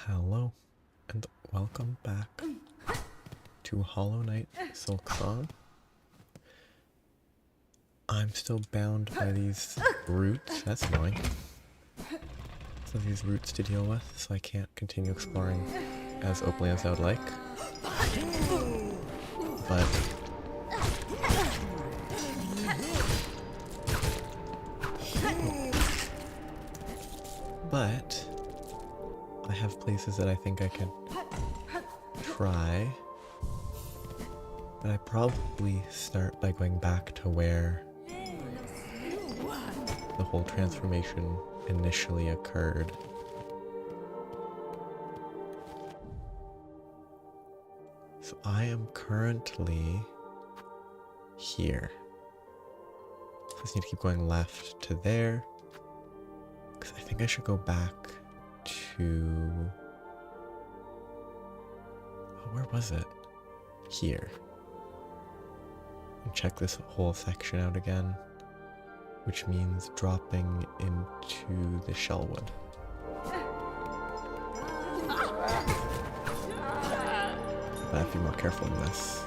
Hello, and welcome back to Hollow Knight Silksong. I'm still bound by these roots, that's annoying. So these roots to deal with, so I can't continue exploring as openly as I would like. But I have places that I think I can try. But I probably start by going back to where the whole transformation initially occurred. So I am currently here. So I just need to keep going left to there. Because I think I should go back to... Oh, where was it? Here. And check this whole section out again. Which means dropping into the Shellwood. But I have to be more careful in this.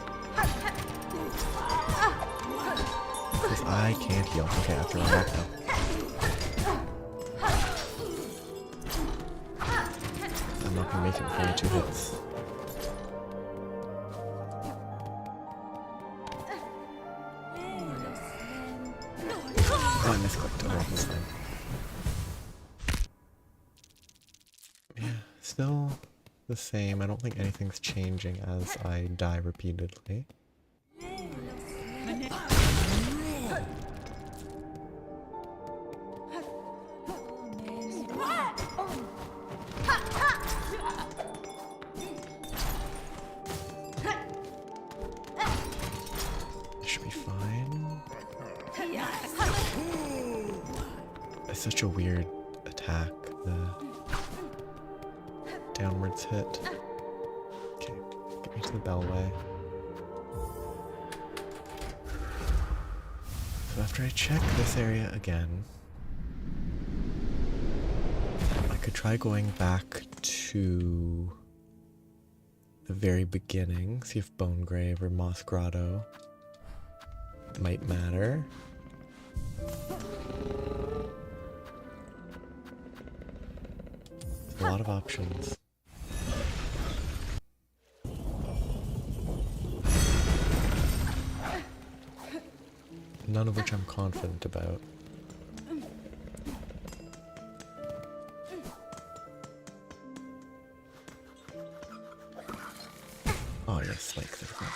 Because I can't heal. Okay, I have to run back now. I'm not gonna make it with only 2 hits. Oh, I misclicked. Oh, this time. Yeah, still the same. I don't think anything's changing as I die repeatedly. Should be fine. It's such a weird attack, the downwards hit. Okay, get me to the bellway. So after I check this area again, I could try going back to the very beginning, see if Bone Grave or Moss Grotto might matter. There's a lot of options. None of which I'm confident about. Oh yes, like there we go.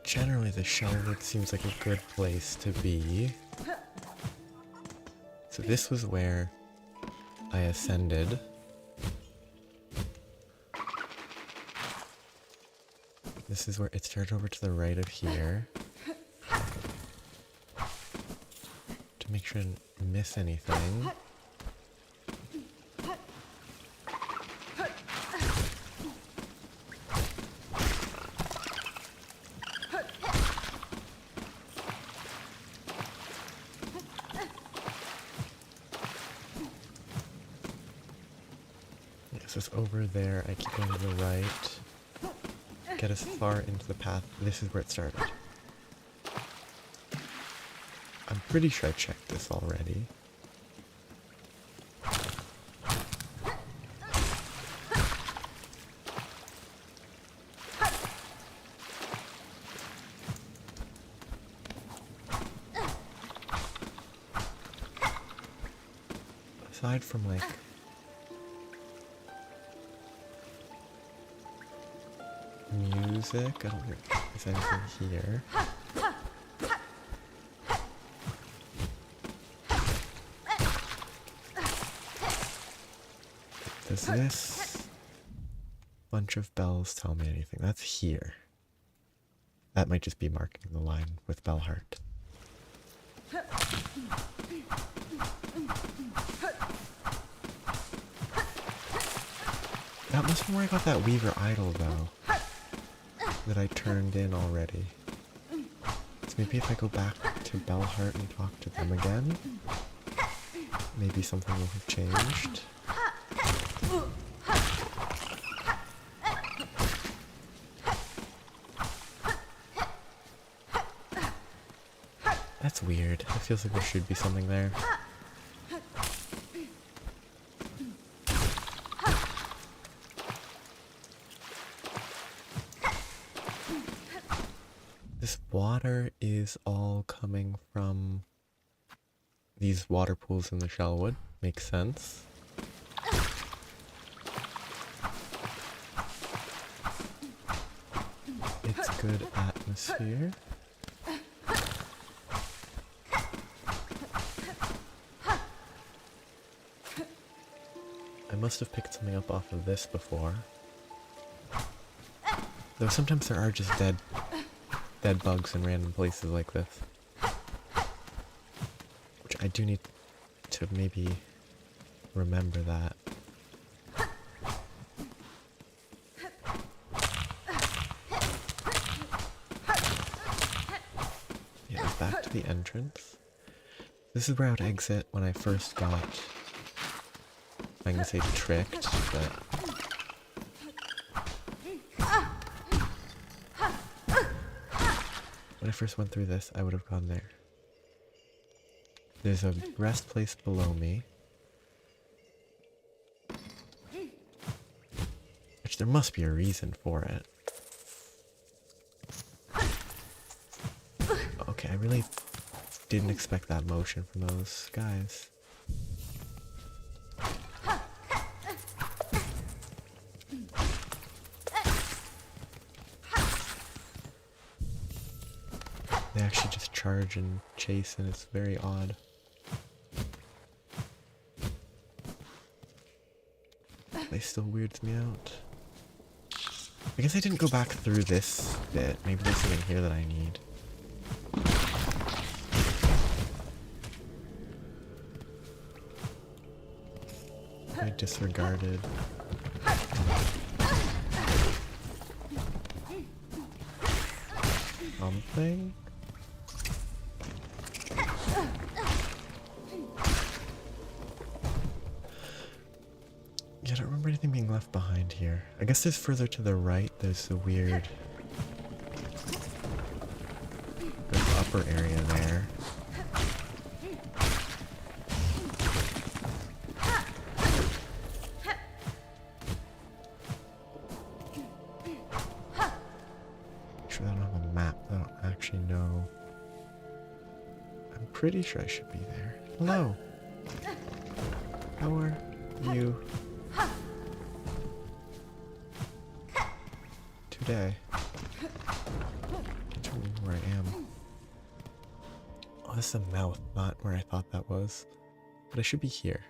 Generally the Shellwood seems like a good place to be. So this was where I ascended. This is where it started over to the right of here. To make sure I didn't miss anything. Yes, it's over there. I keep going to the right. Get as far into the path. This is where it started. I'm pretty sure I checked this already. Aside from like music, I don't think there's anything here. Does this bunch of bells tell me anything? That's here. That might just be marking the line with Bellheart. That must be where I got that Weaver Idol though. That I turned in already. So maybe if I go back to Bellheart and talk to them again, maybe something will have changed. That's weird. It feels like there should be something there. This water is all coming from these water pools in the Shellwood. Makes sense. It's good atmosphere. I must have picked something up off of this before. Though sometimes there are just dead bugs in random places like this. Which I do need to maybe remember that. Yeah, back to the entrance. This is where I would exit when I first got, I'm gonna say tricked, but when I first went through this, I would have gone there. There's a rest place below me. Which there must be a reason for it. Okay, I really didn't expect that motion from those guys. They actually just charge and chase, and it's very odd. They still weirds me out. I guess I didn't go back through this bit. Maybe there's something here that I need. I disregarded. Something? Yeah, I don't remember anything being left behind here. I guess there's further to the right, there's the weird upper area there. Sure, I don't have a map. I don't actually know. I'm pretty sure I should be there. Hello. How are you today? Can't remember where I am. Oh, this is a mouth, not where I thought that was. But I should be here.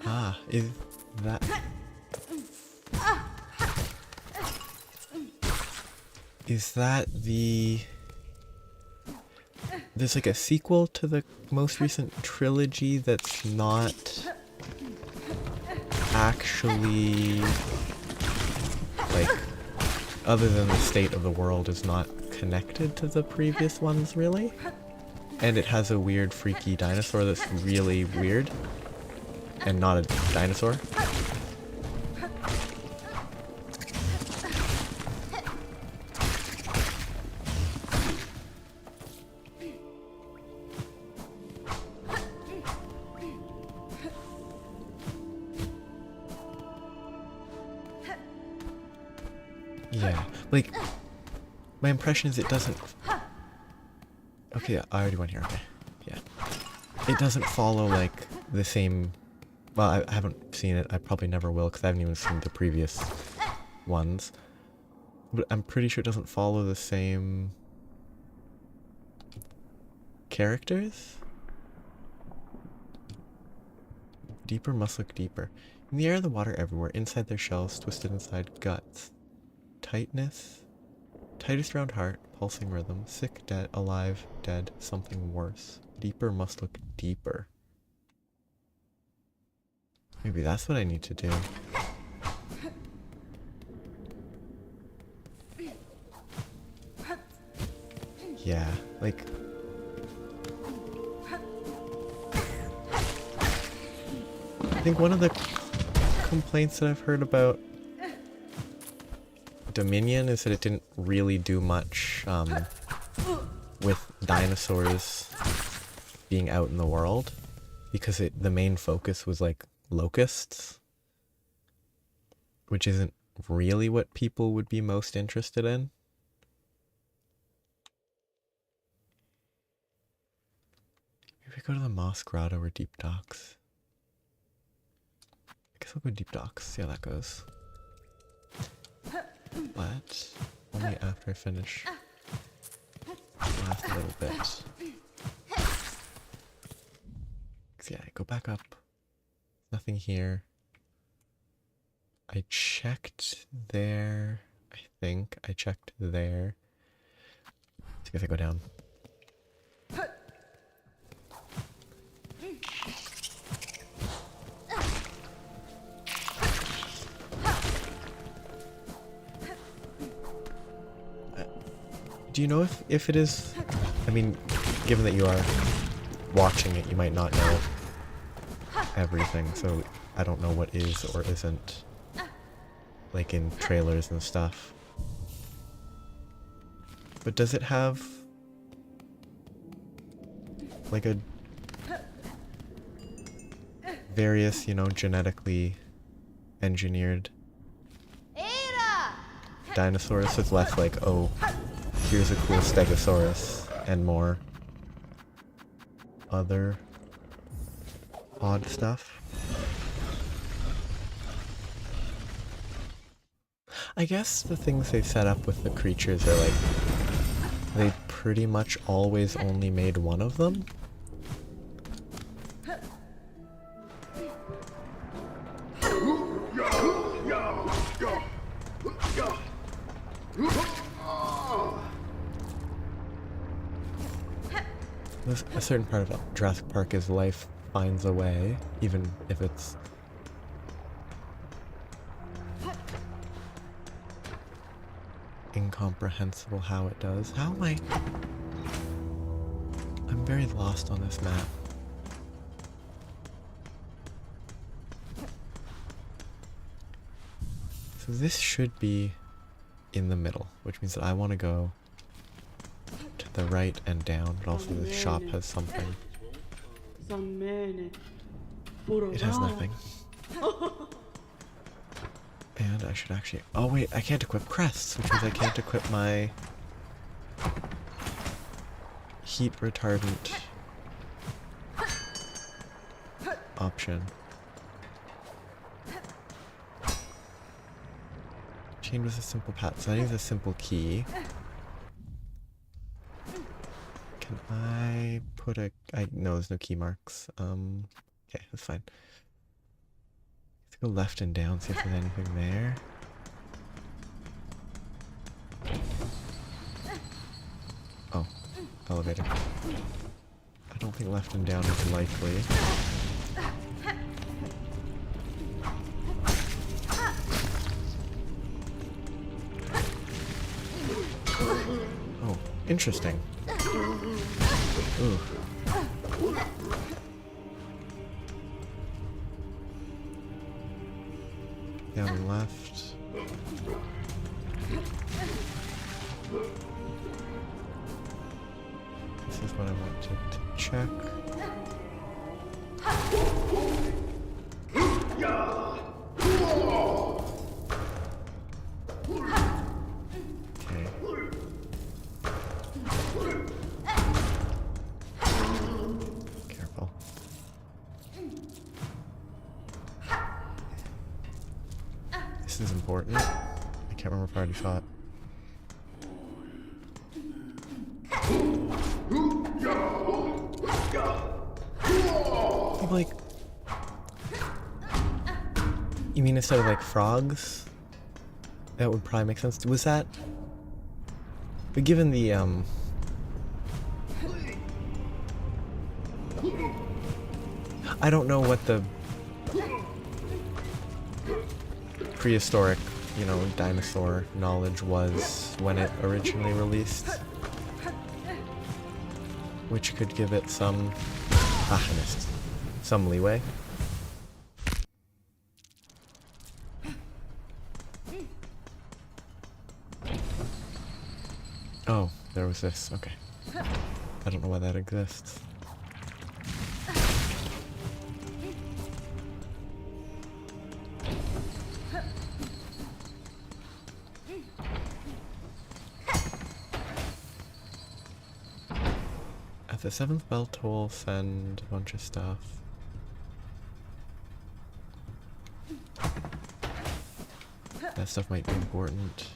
Ah, is that... Is that the... There's like a sequel to the most recent trilogy that's not actually, like, other than the state of the world, is not connected to the previous ones, really? And it has a weird, freaky dinosaur that's really weird and not a dinosaur. Yeah, like, my impression is it doesn't... Okay, I already went here, okay. Yeah. It doesn't follow, like, the same... Well, I haven't seen it, I probably never will, because I haven't even seen the previous ones. But I'm pretty sure it doesn't follow the same... characters? Deeper must look deeper. In the air, the water everywhere, inside their shells, twisted inside guts. Tightness, tightest round heart, pulsing rhythm, sick, dead, alive, dead, something worse. Deeper must look deeper. Maybe that's what I need to do. Yeah, like... I think one of the complaints that I've heard about Dominion is that it didn't really do much with dinosaurs being out in the world, because the main focus was like locusts, which isn't really what people would be most interested in. Maybe we go to the Moss Grotto or Deep Docks. I guess I'll go Deep Docks, see how that goes. But only after I finish the last little bit. Yeah, go back up. Nothing here. I checked there. I think I checked there. I guess I go down. Do you know if it is... I mean, given that you are watching it, you might not know everything, so I don't know what is or isn't, like in trailers and stuff. But does it have like a various, you know, genetically engineered dinosaurs? So it's less like, oh, here's a cool stegosaurus, and more other odd stuff. I guess the things they've set up with the creatures are like, they pretty much always only made one of them. There's a certain part of Jurassic Park is life finds a way, even if it's incomprehensible how it does. How am I? I'm very lost on this map. So this should be in the middle, which means that I want to go to the right and down, but also the shop has something. It has nothing. And I should actually... Oh wait, I can't equip crests, which means I can't equip my heat retardant option. Chained with a simple path, so I need a simple key. Can I put a... no, there's no key marks. Okay, that's fine. Let's go left and down, see if there's anything there. Oh, elevator. I don't think left and down is likely. Oh, interesting. Ooh. Down left. This is what I wanted to check. Okay. Careful. This is important. I can't remember if I already saw it. Like, you mean instead of like frogs? That would probably make sense. Was that? But given the I don't know what the prehistoric, you know, dinosaur knowledge was when it originally released, which could give it some, I missed, some leeway. Oh, there was this. Okay. I don't know why that exists. At the 7th bell toll, send a bunch of stuff. That stuff might be important.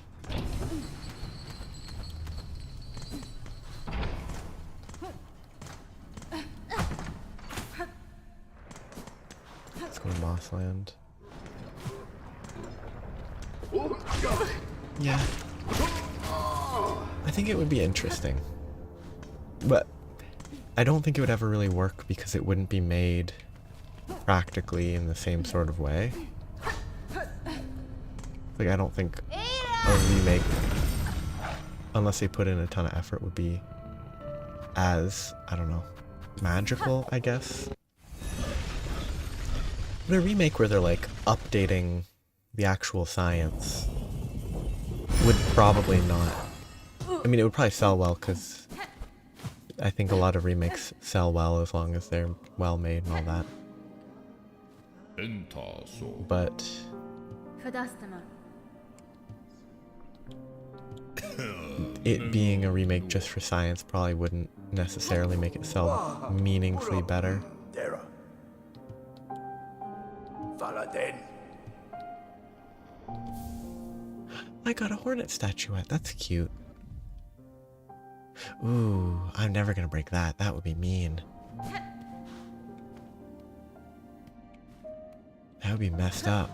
Let's go to Mossland. Yeah. I think it would be interesting. But I don't think it would ever really work because it wouldn't be made practically in the same sort of way. Like, I don't think a remake, unless they put in a ton of effort, would be as, I don't know, magical, I guess. But a remake where they're like updating the actual science would probably not. I mean, it would probably sell well because I think a lot of remakes sell well as long as they're well made and all that. But it being a remake just for science probably wouldn't necessarily make it sell meaningfully better. I got a Hornet statuette. That's cute. Ooh, I'm never gonna break that. That would be mean. That would be messed up.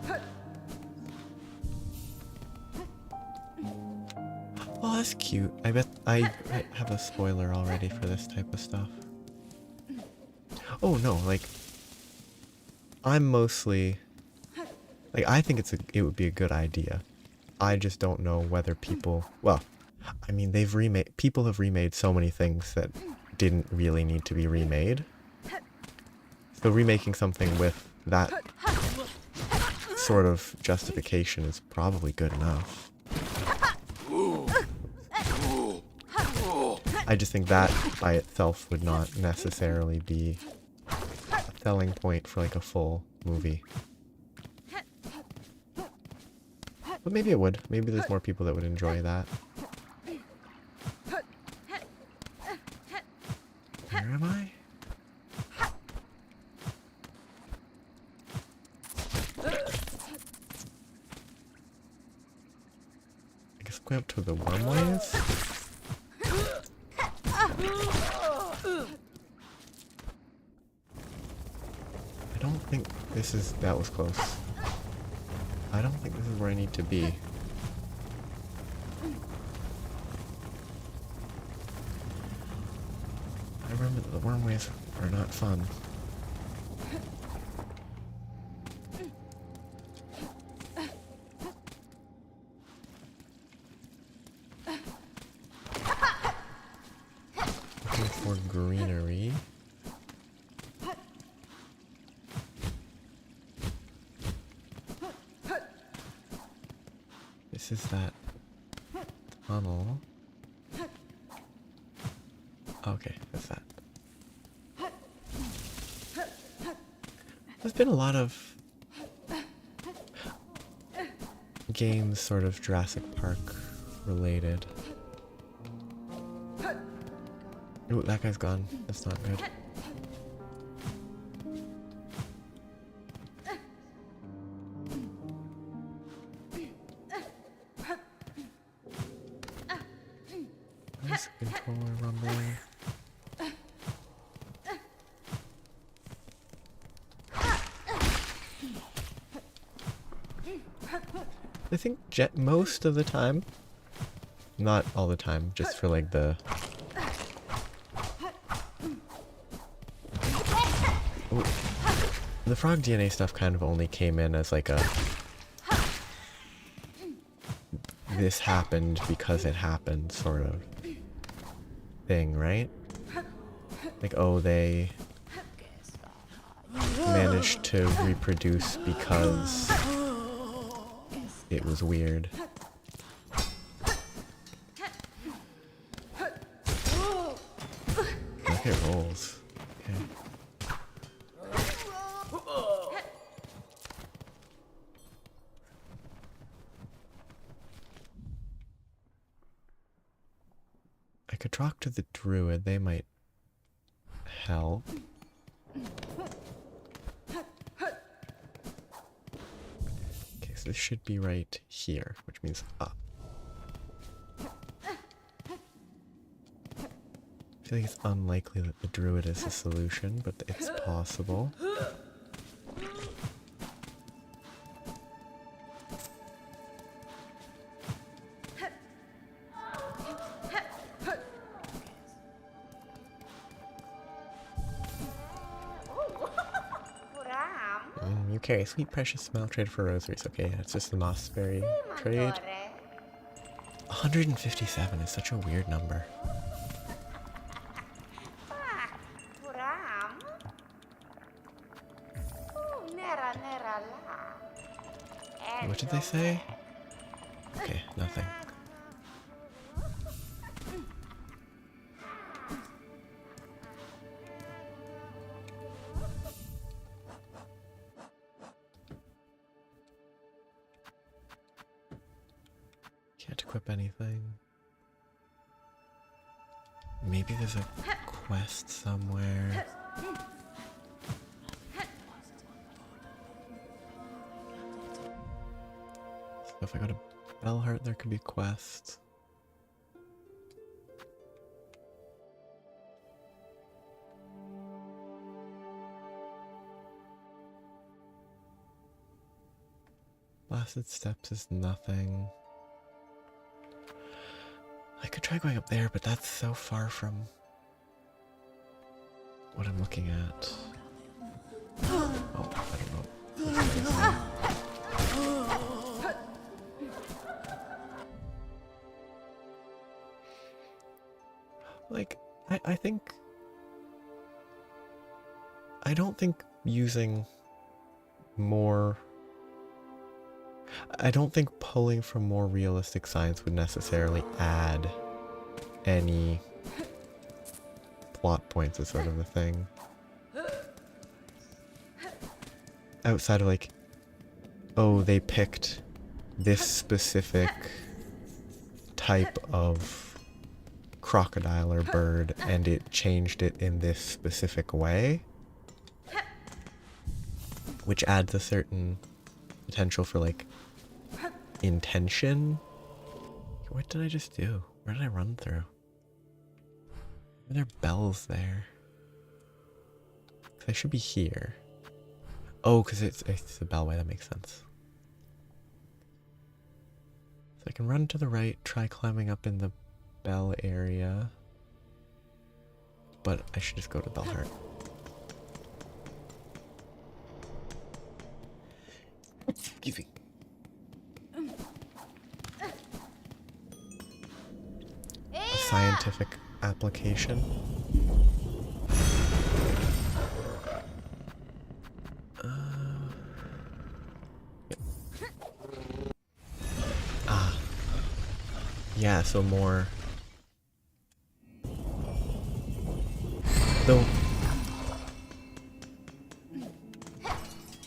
Oh, that's cute. I bet I have a spoiler already for this type of stuff. Oh no, like I'm mostly like I think it would be a good idea. I just don't know whether people, well, I mean people have remade so many things that didn't really need to be remade. So remaking something with that sort of justification is probably good enough. I just think that by itself would not necessarily be a selling point for like a full movie. But maybe it would. Maybe there's more people that would enjoy that. Where am I? I guess I'm going up to the wormways. I don't think this is... that was close. I don't think this is where I need to be. I remember that the wormways are not fun. Looking for greenery. This is that tunnel. Okay, that's that. There's been a lot of games sort of Jurassic Park related. Ooh, that guy's gone. That's not good. Where's the controller rumbling? I think most of the time, not all the time, just for like the... Ooh. The frog DNA stuff kind of only came in as like a... this happened because it happened sort of thing, right? Like, oh, they managed to reproduce because it was weird. bells. Okay. I could talk to the druid, they might help. Okay, so this should be right here, which means up. I feel like it's unlikely that the druid is the solution, but it's possible. You carry sweet precious smell trade for rosaries. Okay, yeah, it's just the mossberry trade. 157 is such a weird number. What did they say? Okay, nothing. Can't equip anything. Maybe there's a quest somewhere. So if I go to Bellheart, there could be a quest. Blasted Steps is nothing. I could try going up there, but that's so far from what I'm looking at. Oh, I don't know. Like, I think... I don't think using more... I don't think pulling from more realistic science would necessarily add any plot points is sort of the thing. Outside of like, oh, they picked this specific type of crocodile or bird and it changed it in this specific way, which adds a certain potential for like intention. What did I just do? Where did I run through? Are there bells there? They should be here. Oh, because it's the bellway, that makes sense. So I can run to the right, try climbing up in the bell area. But I should just go to Bellheart. Excuse me. A scientific application. Yeah, so more. Though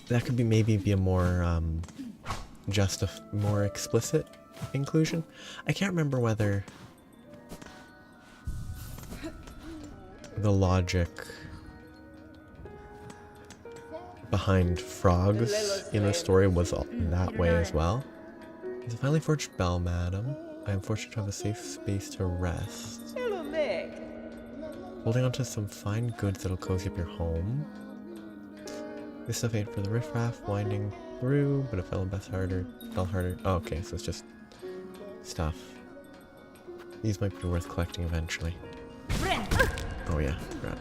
that could be maybe be a more just a more explicit inclusion. I can't remember whether the logic behind frogs in the story was that way as well. It's a finely forged bell, madam. I am fortunate to have a safe space to rest. Holding on to some fine goods that'll cozy up your home. This stuff ain't for the riffraff winding through, but it fell harder. Oh, okay, so it's just stuff. These might be worth collecting eventually. Oh yeah, right.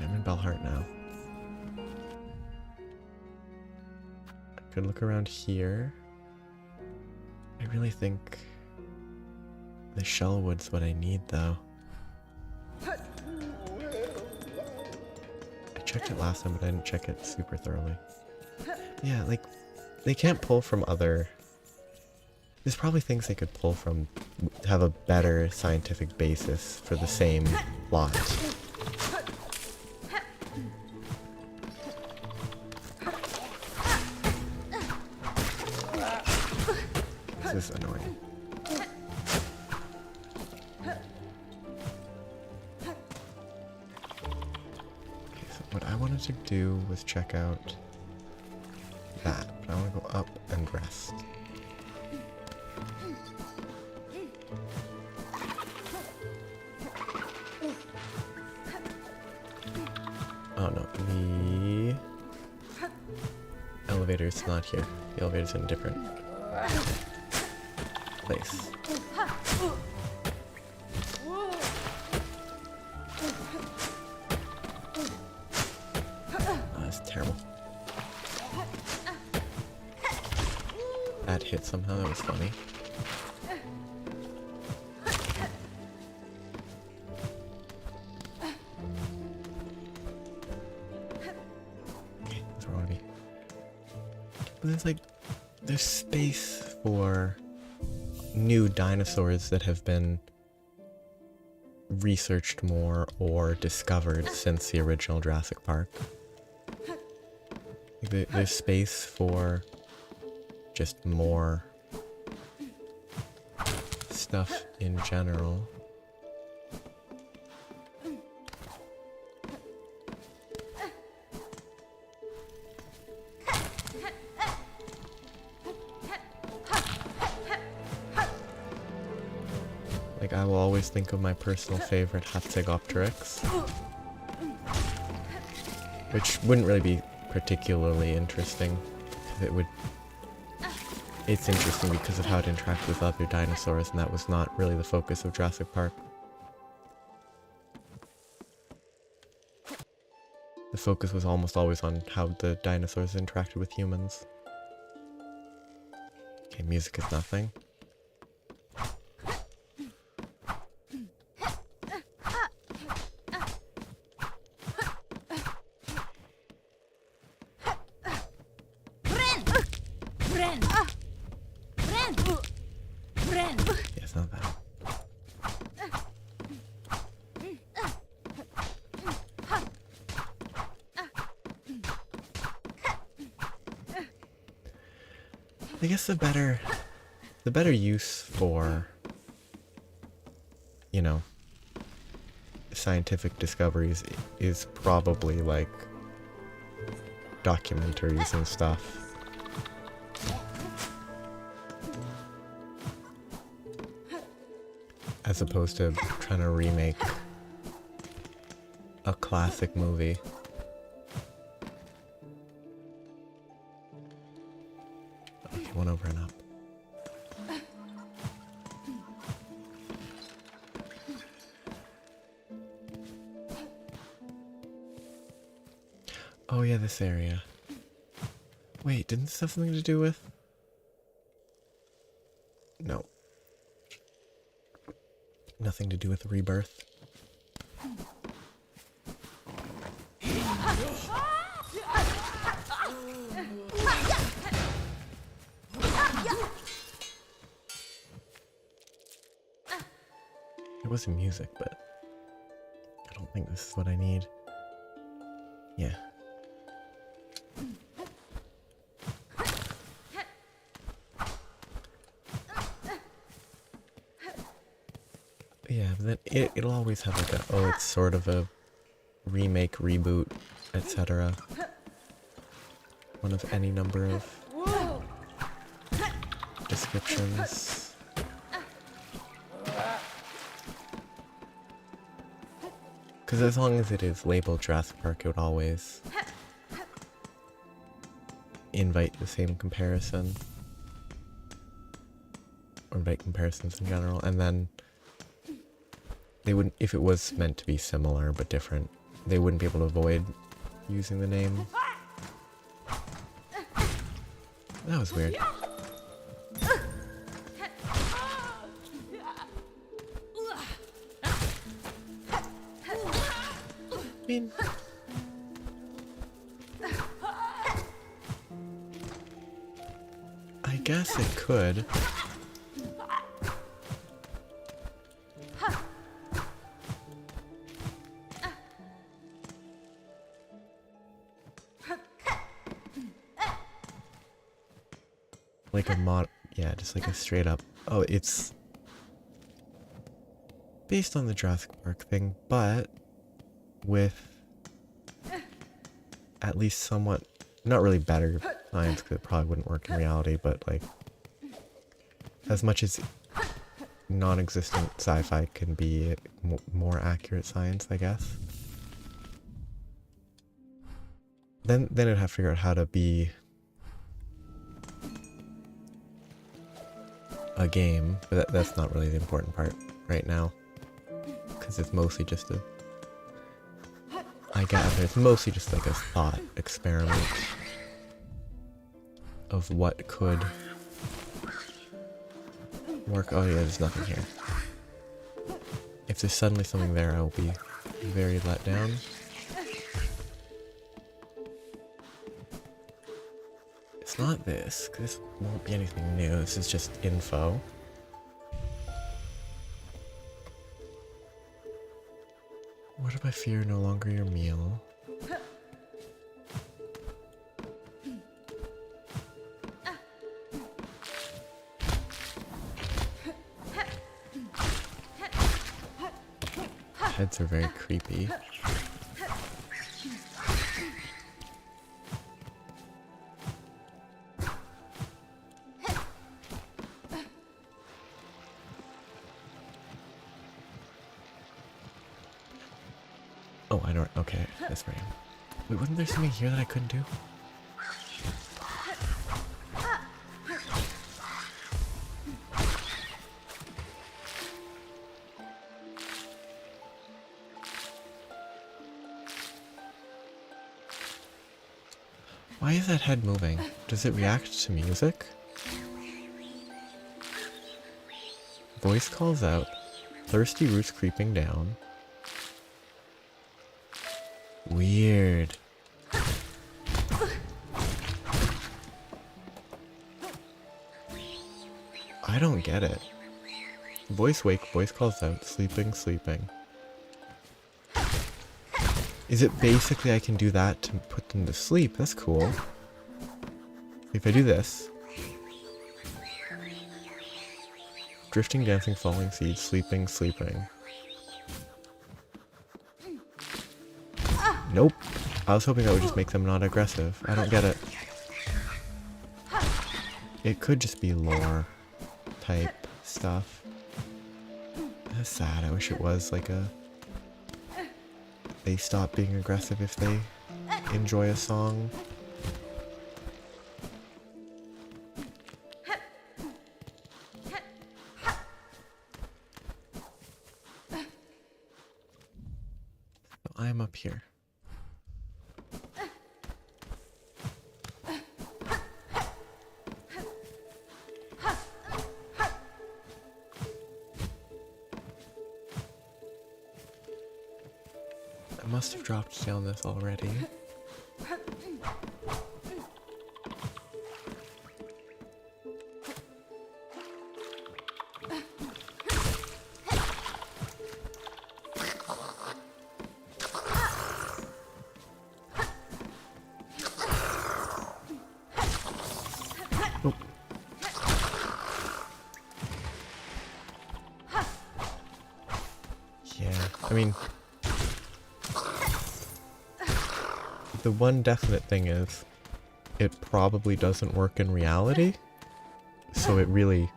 I'm in Bellheart now. I could look around here. I really think the Shellwood's what I need, though. I checked it last time, but I didn't check it super thoroughly. Yeah, like, they can't pull from other... There's probably things they could pull from have a better scientific basis for the same plot. This is annoying. Okay, so what I wanted to do was check out that, but I want to go up and rest. Oh no, the elevator's not here. The elevator's in a different place. Oh, that's terrible. That hit somehow, that was funny. Okay, that's where I want to be. But there's space for new dinosaurs that have been researched more or discovered since the original Jurassic Park. There's space for just more stuff in general. Like, I will always think of my personal favorite Hatzegopteryx, which wouldn't really be particularly interesting. It's interesting because of how it interacts with other dinosaurs, and that was not really the focus of Jurassic Park. The focus was almost always on how the dinosaurs interacted with humans. Okay, music is nothing. Yeah, it's not that. I guess the better use for, you know, scientific discoveries is probably like documentaries and stuff. As opposed to trying to remake a classic movie. Okay, one over and up. Oh yeah, this area. Wait, didn't this have something to do with? No. Nothing to do with rebirth. It wasn't music, but I don't think this is what I need. Yeah. Yeah, but then it'll always have like it's sort of a remake, reboot, etc. One of any number of descriptions. Because as long as it is labeled Jurassic Park, it would always invite the same comparison. Or invite comparisons in general, and then they wouldn't, if it was meant to be similar but different, they wouldn't be able to avoid using the name. That was weird. I mean, I guess it could. like a mod, yeah, just like a straight up, oh, it's based on the Jurassic Park thing, but with at least somewhat, not really better science, because it probably wouldn't work in reality, but like, as much as non-existent sci-fi can be, more accurate science, I guess. Then I'd have to figure out how to be a game, but that's not really the important part right now, because it's mostly just a, I gather it's mostly just like a thought experiment of what could work. Oh yeah, there's nothing here. If there's suddenly something there, I will be very let down. It's not this, because this won't be anything new. This is just info. What if I fear no longer your meal? Heads are very creepy. Oh, I don't. Okay, that's right. Wait, wasn't there something here that I couldn't do? Why is that head moving? Does it react to music? Voice calls out. Thirsty roots creeping down. Weird. I don't get it. Voice wake, voice calls out, sleeping, sleeping. Is it basically I can do that to put them to sleep? That's cool. If I do this. Drifting, dancing, falling seeds, sleeping, sleeping. Nope. I was hoping that would just make them not aggressive. I don't get it. It could just be lore type stuff. That's sad. I wish it was like a... They stop being aggressive if they enjoy a song. I'm up here. I must have dropped down this already. Oh. Yeah, I mean... The one definite thing is, it probably doesn't work in reality, so it really,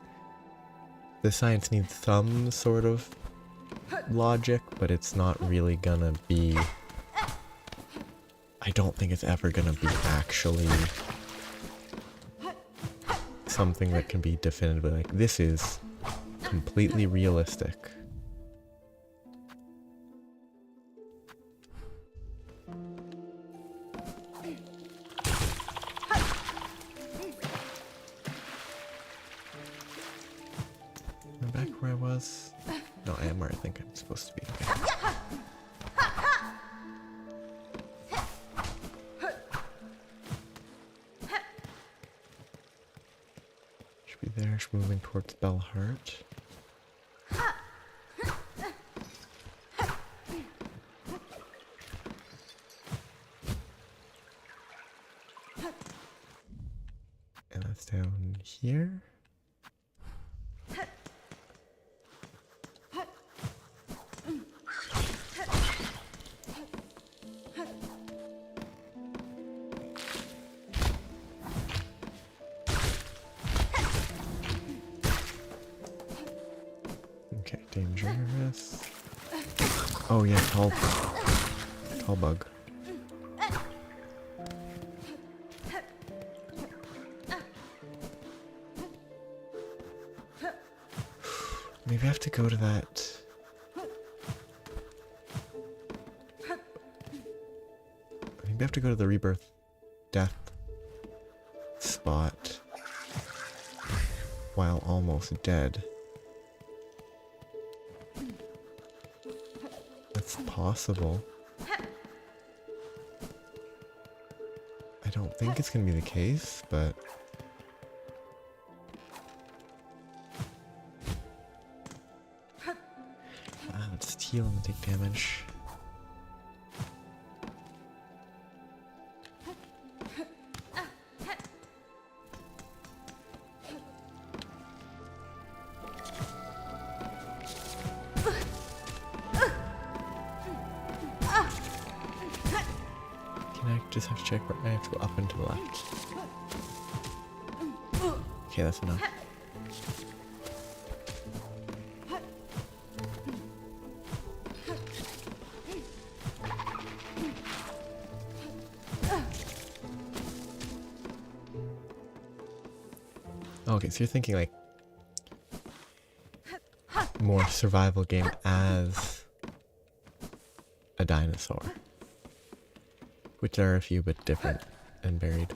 the science needs some sort of logic, but it's not really gonna be, I don't think it's ever gonna be actually something that can be definitively like, this is completely realistic. Where I was? No, I am where I think I'm supposed to be. Should be there, she's moving towards Bellheart. And That's down here. Okay, dangerous. Oh yeah, tall bug. Maybe I have to go to that. Maybe I have to go to the rebirth death spot while almost dead. That's possible. I don't think it's gonna be the case, but let's heal and take damage. I just have to check where I have to go up and to the left. Okay, that's enough. Okay, so you're thinking like more survival game as a dinosaur. Which there are a few, but different and buried.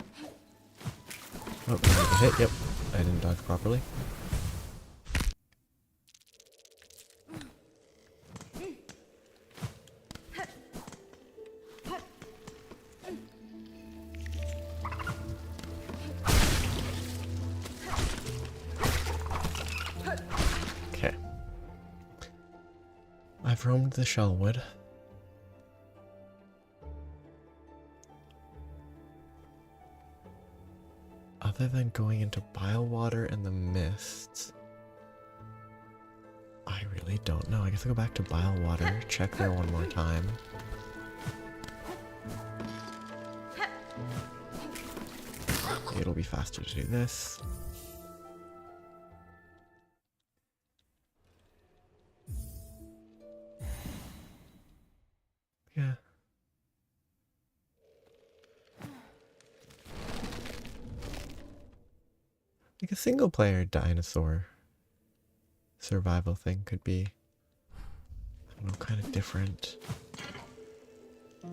Oh, I didn't get hit. Yep, I didn't dodge properly. Okay. I've roamed the Shellwood. Other than going into Bilewater and the Mists, I really don't know. I guess I'll go back to Bilewater, check there one more time. It'll be faster to do this. Yeah. Like a single player dinosaur survival thing could be, I don't know, kind of different. I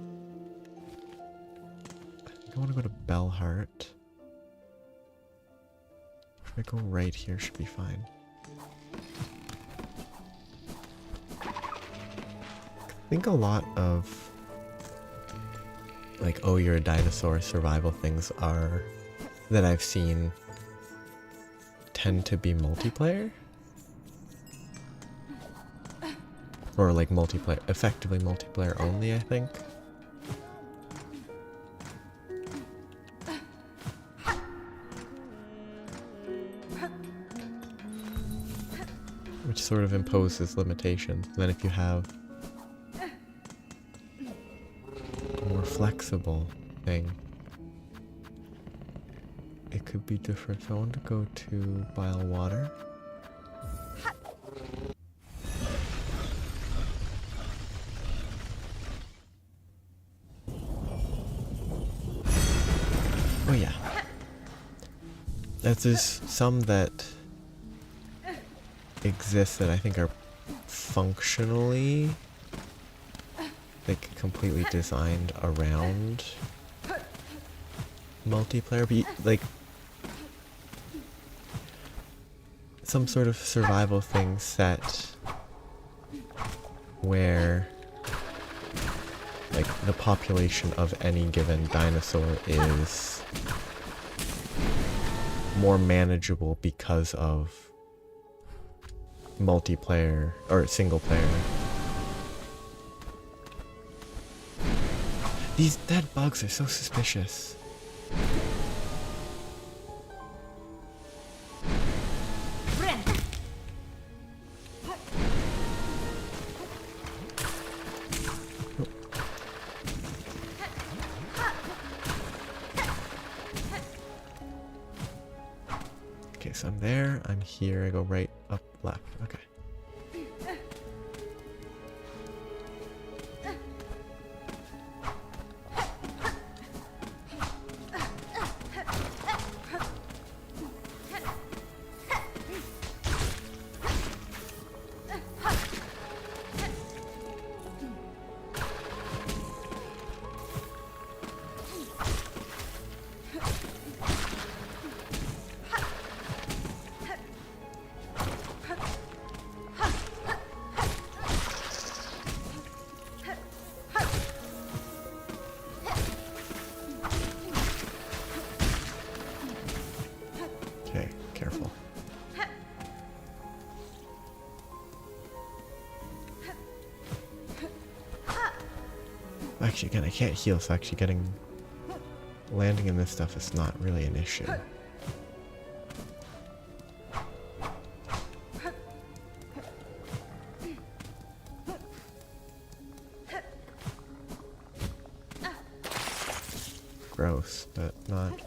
think I want to go to Bellheart. If I go right here, should be fine. I think a lot of like, oh, you're a dinosaur survival things are that I've seen tend to be multiplayer, or like multiplayer, effectively multiplayer only, I think. Which sort of imposes limitations. Then if you have a more flexible thing, it could be different. So I want to go to Bilewater. Oh yeah. There's some that exist that I think are functionally like completely designed around multiplayer, but like some sort of survival thing set where like the population of any given dinosaur is more manageable because of multiplayer or single player. These dead bugs are so suspicious. So I'm there, I'm here, I go right, up, left. Okay. Okay, careful. Actually, again, I can't heal, so actually landing in this stuff is not really an issue. Gross, but not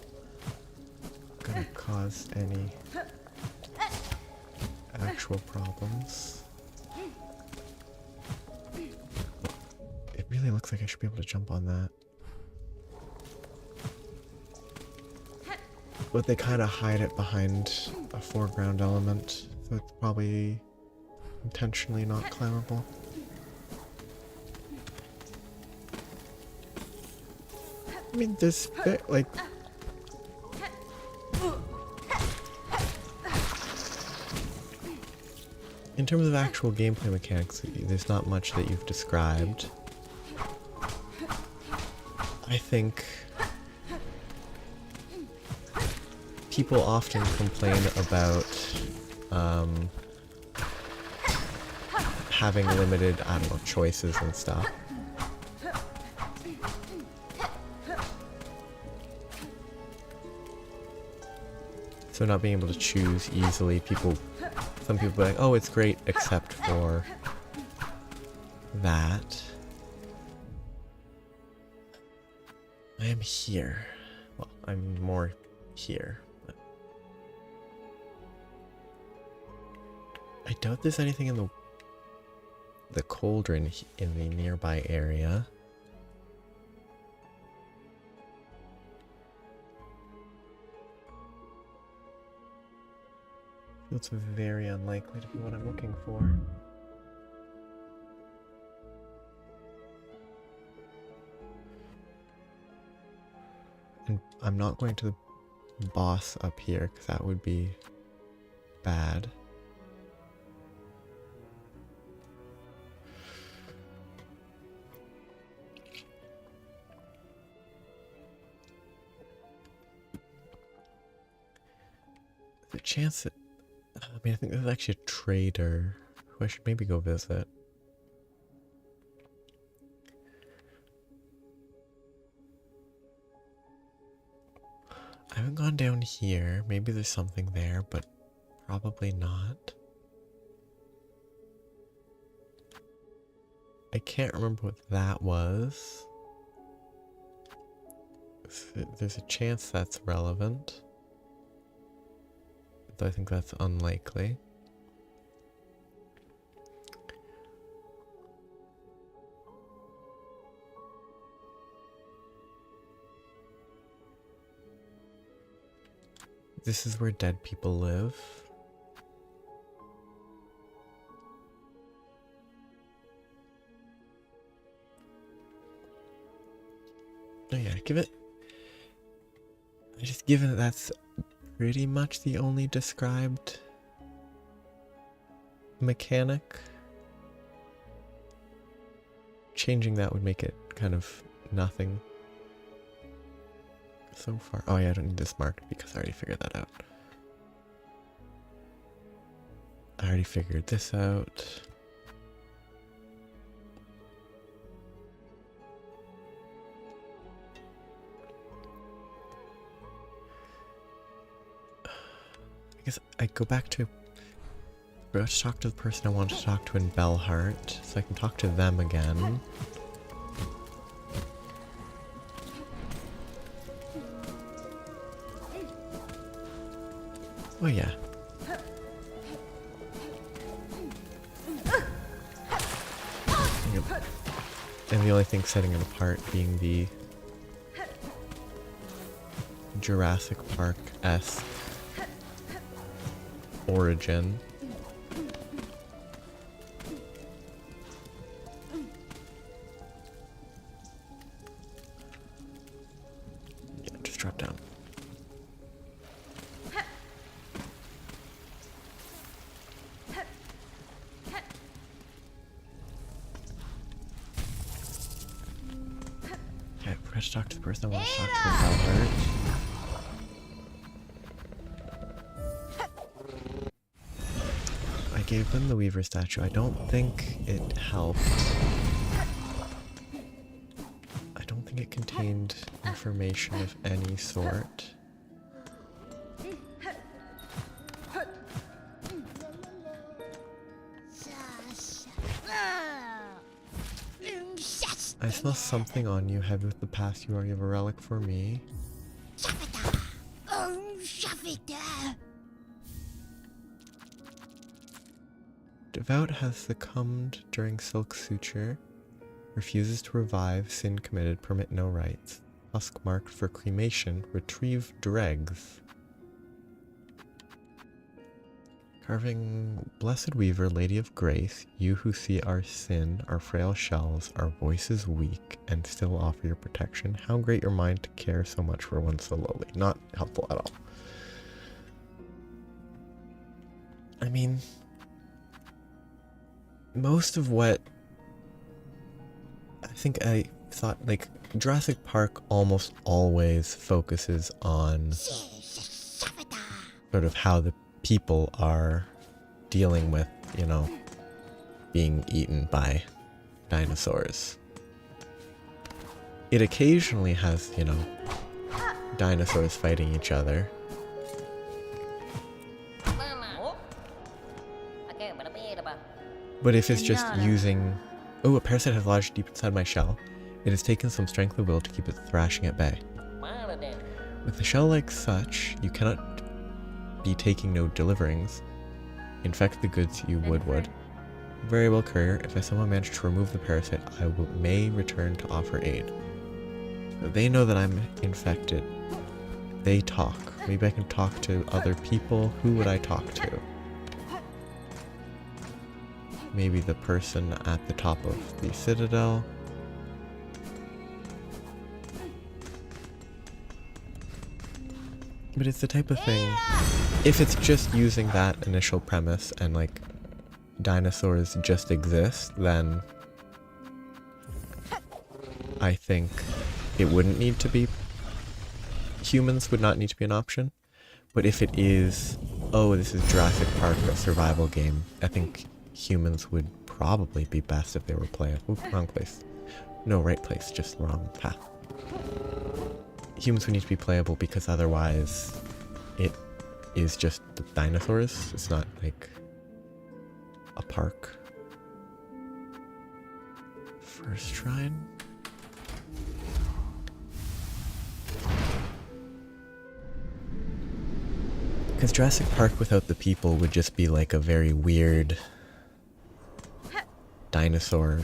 gonna cause any actual problems. It really looks like I should be able to jump on that. But they kind of hide it behind a foreground element, so it's probably intentionally not climbable. I mean, this bit, like... In terms of actual gameplay mechanics, there's not much that you've described. I think people often complain about having limited, I don't know, choices and stuff. So not being able to choose easily, some people be like, oh, it's great except for that. I am here. Well, I'm more here. But I doubt there's anything in the cauldron in the nearby area. Feels very unlikely to be what I'm looking for. And I'm not going to the boss up here, because that would be bad. There's a chance that... I mean, I think there's actually a trader who I should maybe go visit. I haven't gone down here. Maybe there's something there, but probably not. I can't remember what that was. There's a chance that's relevant. Though I think that's unlikely. This is where dead people live. Oh yeah, given that that's pretty much the only described mechanic. Changing that would make it kind of nothing so far. Oh yeah, I don't need this marked because I already figured that out. I already figured this out. I guess I go back to talk to the person I wanted to talk to in Bellheart, so I can talk to them again. Oh yeah. And the only thing setting it apart being the Jurassic Park-esque origin. Yeah, just drop down. Okay, we're going to talk to the person I want to talk to about her. I gave them the Weaver statue. I don't think it helped. I don't think it contained information of any sort. I smell something on you, heavy with the past you are. You have a relic for me. Devout has succumbed during Silk Suture. Refuses to revive, sin committed, permit no rites. Husk marked for cremation, retrieve dregs. Carving, Blessed Weaver, Lady of Grace, you who see our sin, our frail shells, our voices weak, and still offer your protection. How great your mind to care so much for one so lowly. Not helpful at all. I mean, most of what I think I thought, like, Jurassic Park almost always focuses on sort of how the people are dealing with, you know, being eaten by dinosaurs. It occasionally has, you know, dinosaurs fighting each other. But if it's just using... Oh, a parasite has lodged deep inside my shell. It has taken some strength of will to keep it thrashing at bay. With a shell like such, you cannot be taking no deliverings. Infect the goods you would. Very well, courier. If I somehow manage to remove the parasite, may return to offer aid. They know that I'm infected. They talk. Maybe I can talk to other people. Who would I talk to? Maybe the person at the top of the citadel. But it's the type of thing, if it's just using that initial premise and like dinosaurs just exist, then I think it wouldn't need to be, humans would not need to be an option. But if it is, oh, this is Jurassic Park, a survival game, I think humans would probably be best if they were playable. Oop, wrong place. No, right place, just wrong path. Humans would need to be playable because otherwise it is just the dinosaurs. It's not like a park. First shrine. Because Jurassic Park without the people would just be like a very weird dinosaur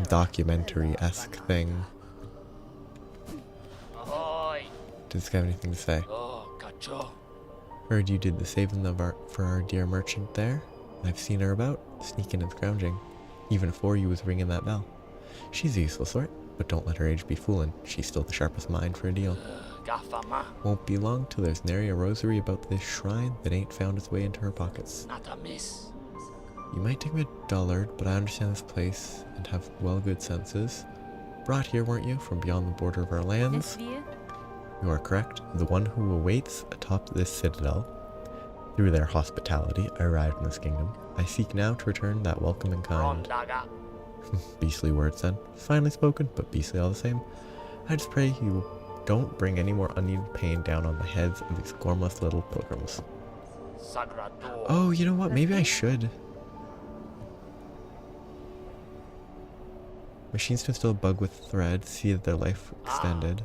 documentary-esque thing. Does this guy have anything to say? Heard you did the saving for our dear merchant there. I've seen her about, sneaking and scrounging. Even before you was ringing that bell. She's a useful sort, but don't let her age be foolin'. She's still the sharpest mind for a deal. Won't be long till there's nary a rosary about this shrine that ain't found its way into her pockets. You might think me a dullard, but I understand this place and have well good senses. Brought here, weren't you, from beyond the border of our lands? You are correct. The one who awaits atop this citadel. Through their hospitality, I arrived in this kingdom. I seek now to return that welcome and kind. Beastly words then. Finely spoken, but beastly all the same. I just pray you don't bring any more unneeded pain down on the heads of these gormless little pilgrims. Oh, you know what? Maybe I should. Machines can still bug with thread, see that their life extended.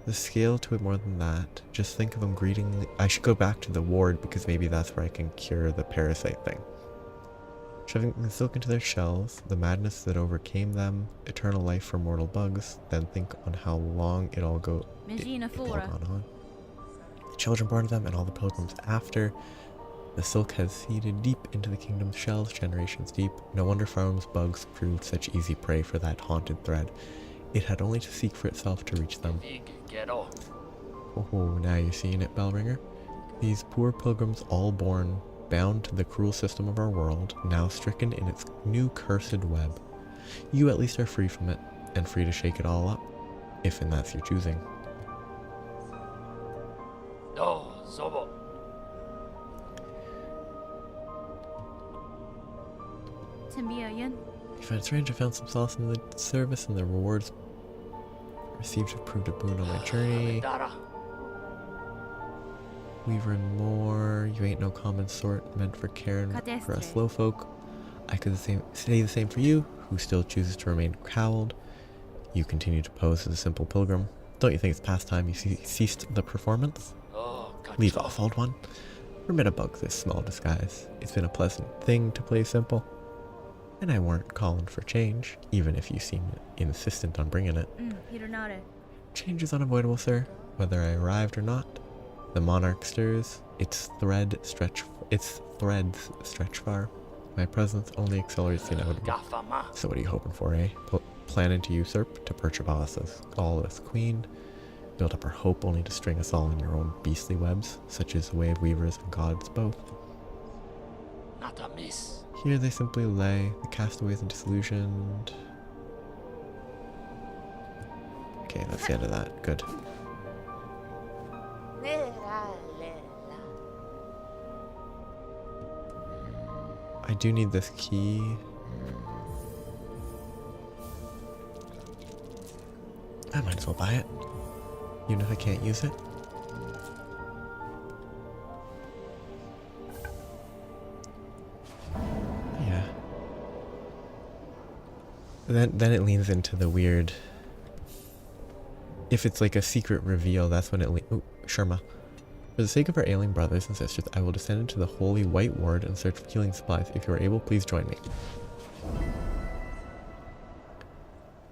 the scale to it more than that. Just think of them greeting. I should go back to the ward because maybe that's where I can cure the parasite thing. Shoving the silk into their shells, the madness that overcame them, eternal life for mortal bugs, then think on how long it all gone on. The children born of them and all the pilgrims after. The silk has seeded deep into the kingdom's shells, generations deep. No wonder Farm's bugs proved such easy prey for that haunted thread. It had only to seek for itself to reach them. Oh, now you're seeing it, Bellringer. These poor pilgrims, all born, bound to the cruel system of our world, now stricken in its new cursed web. You at least are free from it, and free to shake it all up, if and that's your choosing. You find it strange I found some solace in the service, and the rewards received have proved a boon on my journey. Weaver and more, you ain't no common sort, meant for caring for us slow folk. I could say the same for you, who still chooses to remain cowled. You continue to pose as a simple pilgrim. Don't you think it's past time you ceased the performance? Leave off, old one. Remit a bug this small disguise. It's been a pleasant thing to play simple. And I weren't calling for change, even if you seem insistent on bringing it. Change is unavoidable, sir, whether I arrived or not. The monarch stirs, its threads stretch far. My presence only accelerates the inevitable. So what are you hoping for, eh? Planning to usurp, to perch above us as lawless queen? Build up our hope only to string us all in your own beastly webs, such is the way of weavers and gods both. Here they simply lay, the castaways and disillusioned. Okay, that's the end of that. Good. I do need this key. I might as well buy it, even if I can't use it. Yeah. Then it leans into the weird. If it's like a secret reveal, that's when it ooh, Sharma. For the sake of our ailing brothers and sisters, I will descend into the holy white ward and search for healing supplies. If you are able, please join me.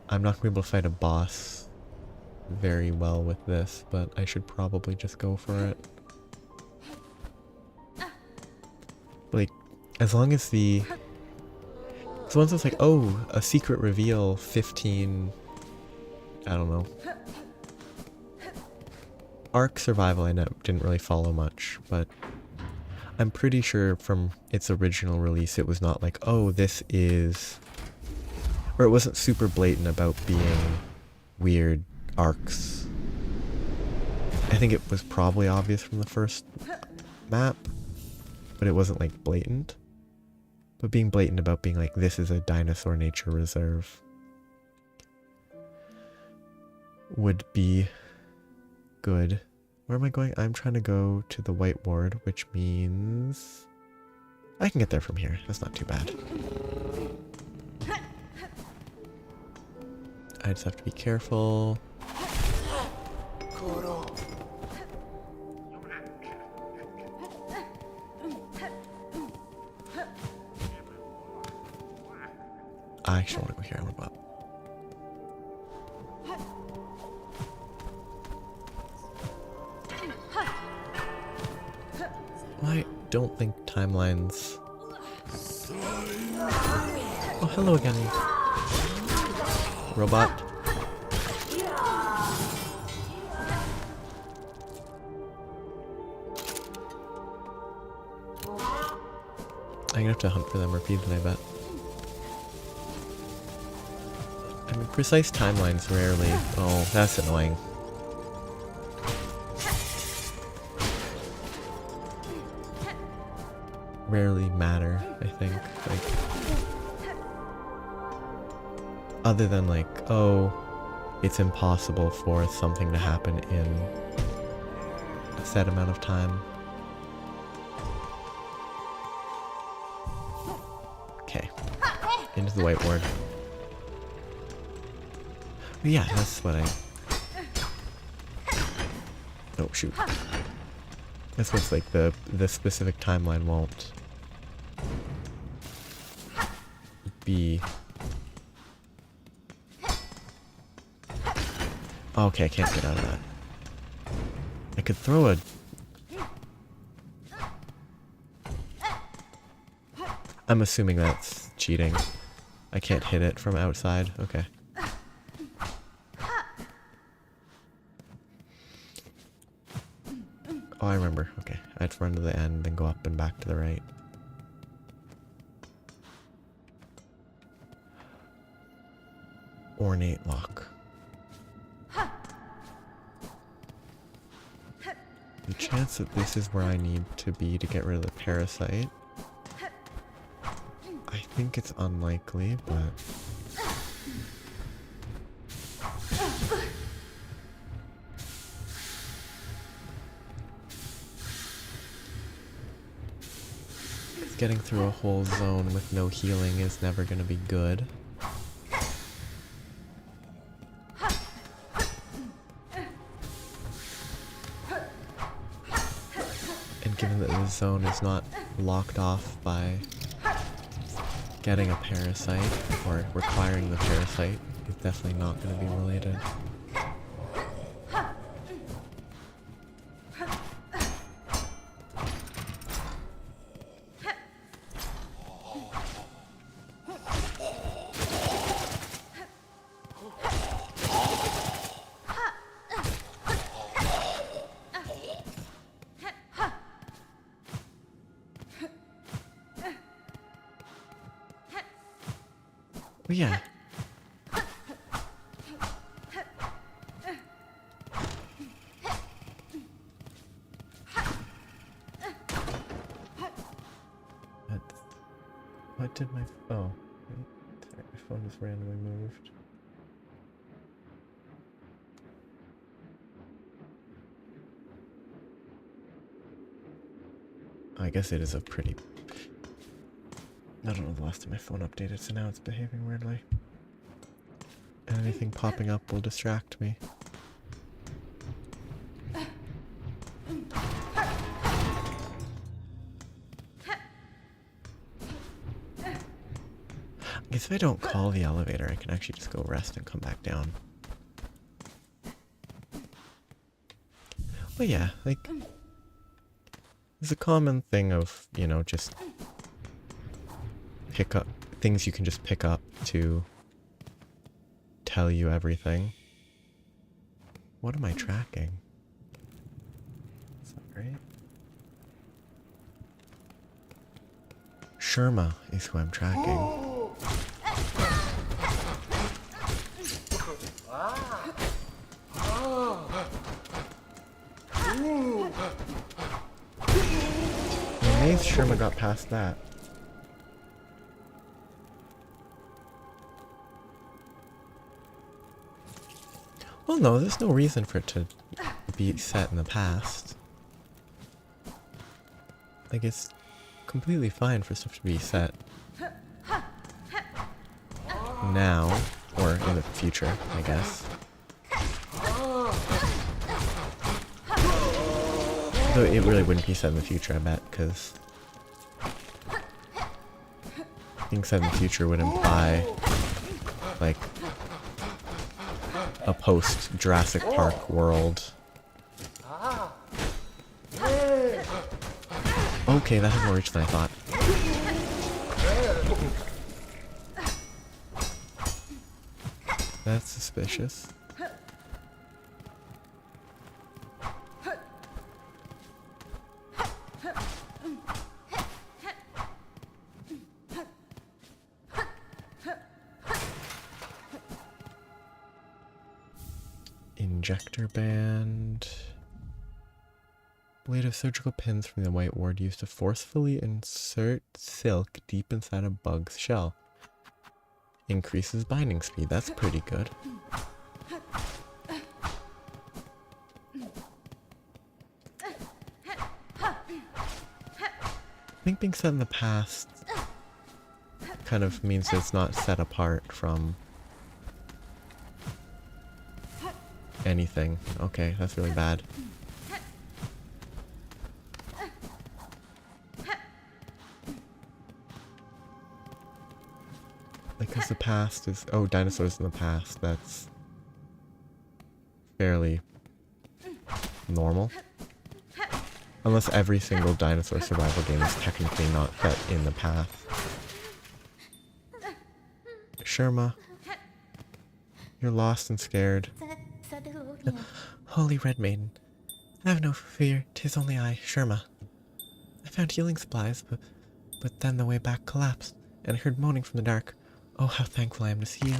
I'm not going to be able to fight a boss very well with this, but I should probably just go for it. Like, as long as once it's like, oh, a secret reveal, 15, I don't know. Ark Survival I didn't really follow much, but I'm pretty sure from its original release it was not like, oh, this is... Or it wasn't super blatant about being weird arcs. I think it was probably obvious from the first map, but it wasn't like blatant. But being blatant about being like, this is a dinosaur nature reserve would be good. Where am I going? I'm trying to go to the white ward, which means I can get there from here. That's not too bad. I just have to be careful. I actually want to go here. I want to go up. I don't think timelines... Oh, hello again. Robot. I'm gonna have to hunt for them repeatedly, I bet. I mean, precise timelines rarely... Oh, that's annoying. Rarely matter, I think. Like, other than like, oh, it's impossible for something to happen in a set amount of time. Okay, into the white ward. But yeah, that's what I... Oh, shoot. This looks like the specific timeline won't be... Oh, okay, I can't get out of that. I could throw a... I'm assuming that's cheating. I can't hit it from outside. Okay. Oh, I remember. Okay. I had to run to the end, then go up and back to the right. Ornate lock. The chance that this is where I need to be to get rid of the parasite. I think it's unlikely, but... Getting through a whole zone with no healing is never going to be good. And given that the zone is not locked off by getting a parasite, or requiring the parasite, it's definitely not going to be related. Oh yeah. What did my... Oh. Sorry, my phone just randomly moved. I guess it is a pretty... I don't know the last time my phone updated, so now it's behaving weirdly. And anything popping up will distract me. I guess if I don't call the elevator, I can actually just go rest and come back down. Well, yeah, like... There's a common thing of, you know, just... pick up... things you can just pick up to... tell you everything. What am I tracking? Is that right? Sherma is who I'm tracking. I'm amazed Sherma got past that. Well, no, there's no reason for it to be set in the past. Like, it's completely fine for stuff to be set now, or in the future, I guess. Though it really wouldn't be set in the future, I bet, because being set in the future would imply, like, a post-Jurassic Park world. Okay, that has more reach than I thought. That's suspicious. Injector band. Blade of surgical pins from the white ward used to forcefully insert silk deep inside a bug's shell. Increases binding speed. That's pretty good. I think being set in the past kind of means that it's not set apart from anything. Okay, that's really bad. past is... Oh, dinosaurs in the past. That's fairly normal. Unless every single dinosaur survival game is technically not set in the past. Sherma, you're lost and scared. Holy Red Maiden, have no fear, 'tis only I, Sherma. I found healing supplies, but then the way back collapsed, and I heard moaning from the dark. Oh, how thankful I am to see you.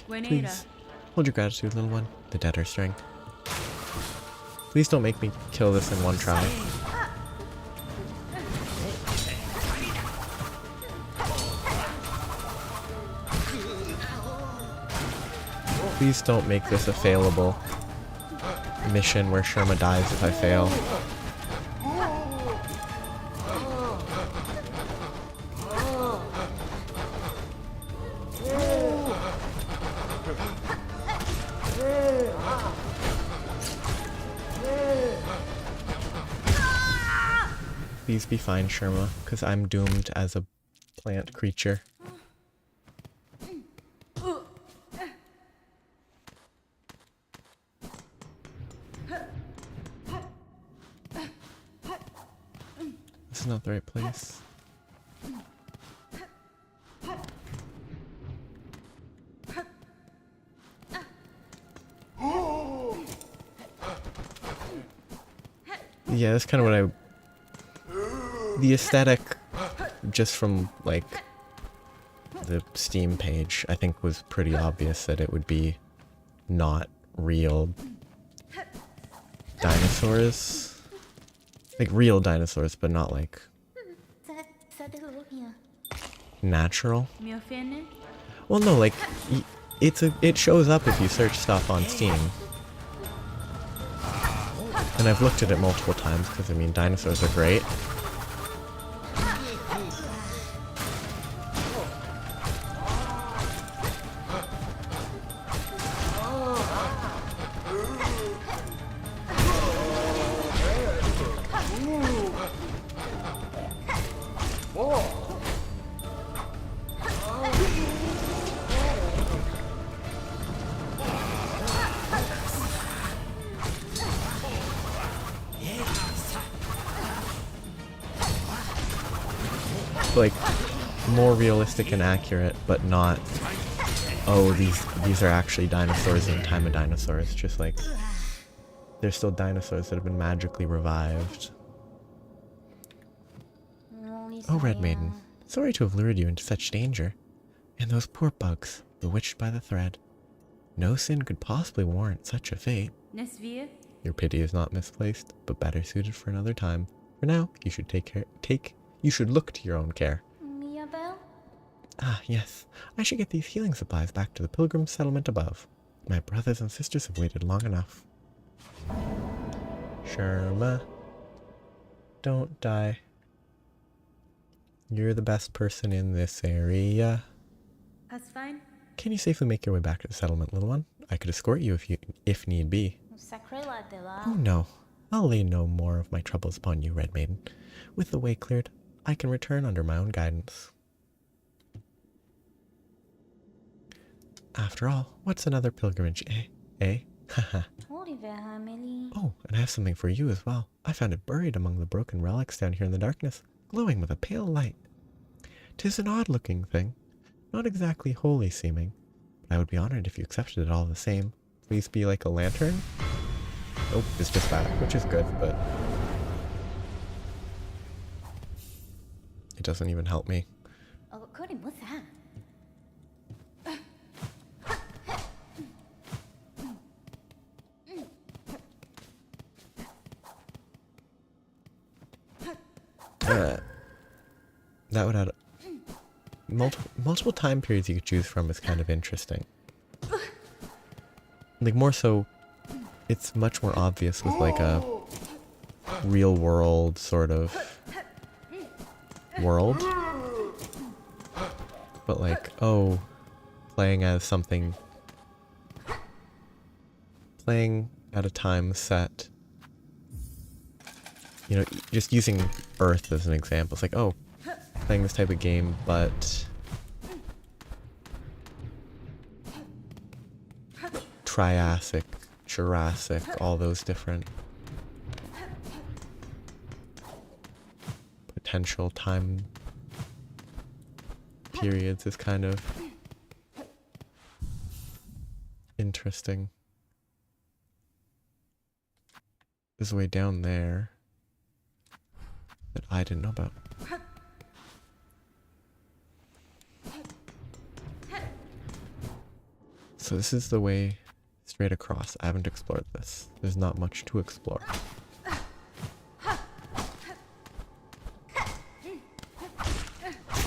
Please, hold your gratitude, little one. The dead are strength. Please don't make me kill this in one try. Please don't make this a failable mission where Sherma dies if I fail. Please be fine, Sherma, because I'm doomed as a plant creature. This is not the right place. Yeah, that's kind of what I... The aesthetic, just from, like, the Steam page, I think was pretty obvious that it would be not real dinosaurs. Like, real dinosaurs, but not, like, natural. Well, no, like, it shows up if you search stuff on Steam. And I've looked at it multiple times, because, I mean, dinosaurs are great. Like, more realistic and accurate, but not, oh, these are actually dinosaurs in time of dinosaurs. Just like, they're still dinosaurs that have been magically revived. Oh, Red Maiden, sorry to have lured you into such danger. And those poor bugs, bewitched by the thread. No sin could possibly warrant such a fate. Your pity is not misplaced, but better suited for another time. For now, you should you should look to your own care. Ah, yes. I should get these healing supplies back to the pilgrim settlement above. My brothers and sisters have waited long enough. Sherma, don't die. You're the best person in this area. That's fine. Can you safely make your way back to the settlement, little one? I could escort you if need be. Oh no. I'll lay no more of my troubles upon you, Red Maiden. With the way cleared, I can return under my own guidance. After all, what's another pilgrimage, eh? Eh? Haha. Oh, and I have something for you as well. I found it buried among the broken relics down here in the darkness, glowing with a pale light. 'Tis an odd-looking thing, not exactly holy seeming, but I would be honored if you accepted it all the same. Please be like a lantern? Nope, it's just that, which is good, but it doesn't even help me. What's that? That would add multiple time periods you could choose from is kind of interesting. Like, more so, it's much more obvious with like a real world sort of world. But like, oh, playing at a time set, you know, just using Earth as an example. It's like, oh, playing this type of game, but Triassic, Jurassic, all those different potential time periods is kind of interesting. There's a way down there that I didn't know about. So this is the way straight across. I haven't explored this. There's not much to explore.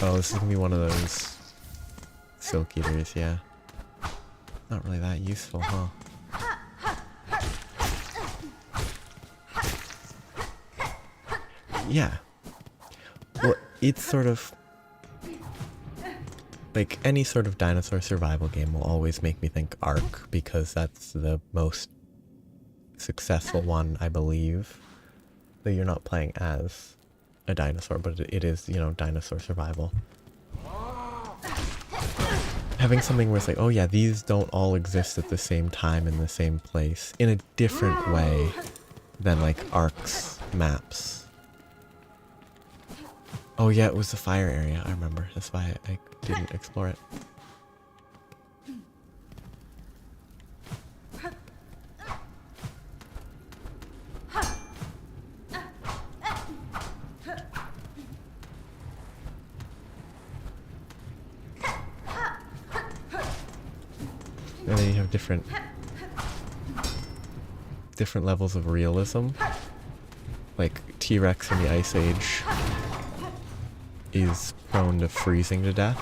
Oh, this is gonna be one of those silk eaters, yeah. Not really that useful, huh? Yeah. Well, it's sort of like any sort of dinosaur survival game will always make me think Ark, because that's the most successful one, I believe. Though you're not playing as a dinosaur, but it is, you know, dinosaur survival. Having something where it's like, oh yeah, these don't all exist at the same time in the same place, in a different way than like Ark's maps. Oh yeah, it was the fire area, I remember. That's why I didn't explore it. And then you have different levels of realism. Like T-Rex in the Ice Age is prone to freezing to death.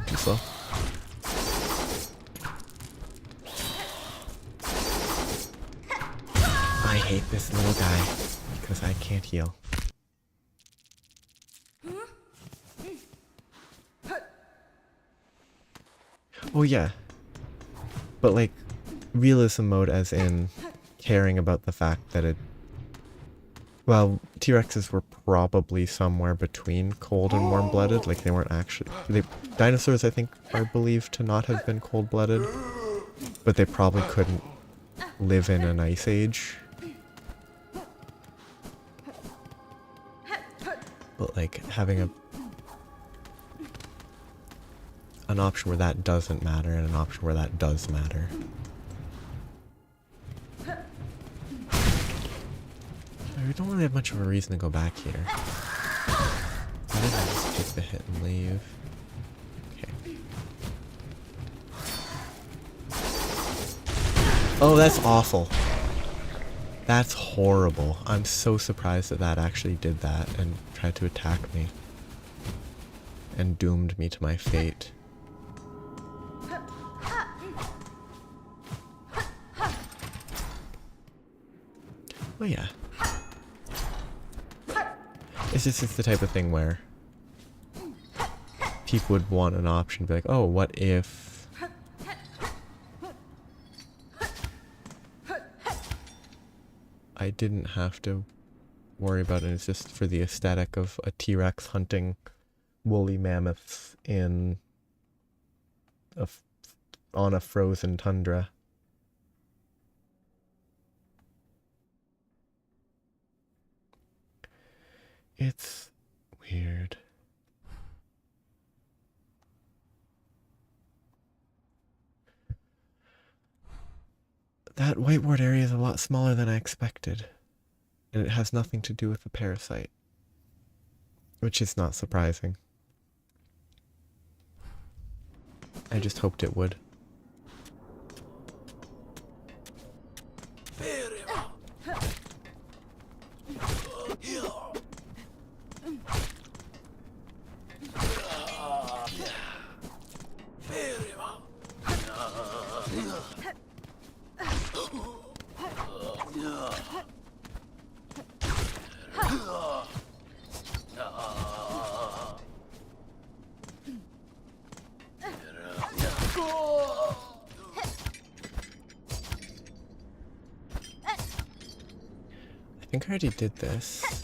Too slow. I hate this little guy because I can't heal. Oh yeah, but like realism mode as in caring about the fact that well, T-Rexes were probably somewhere between cold and warm-blooded, like they weren't actually, dinosaurs I think are believed to not have been cold-blooded, but they probably couldn't live in an ice age. But like having an option where that doesn't matter and an option where that does matter. We don't really have much of a reason to go back here. Why did I just take the hit and leave? Okay. Oh, that's awful. That's horrible. I'm so surprised that that actually did that and tried to attack me. And doomed me to my fate. Oh yeah. It's the type of thing where people would want an option to be like, oh, what if I didn't have to worry about it, it's just for the aesthetic of a T-Rex hunting woolly mammoths in on a frozen tundra. It's weird. That whiteboard area is a lot smaller than I expected. And it has nothing to do with the parasite. Which is not surprising. I just hoped it would. think I already did this.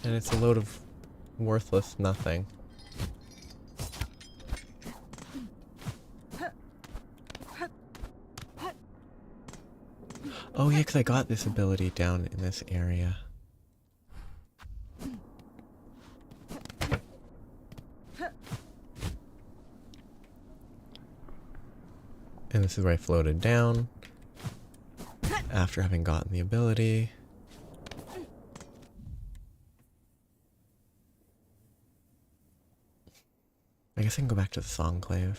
And it's a load of worthless nothing. Oh yeah, because I got this ability down in this area. And this is where I floated down after having gotten the ability. I guess I can go back to the Songclave.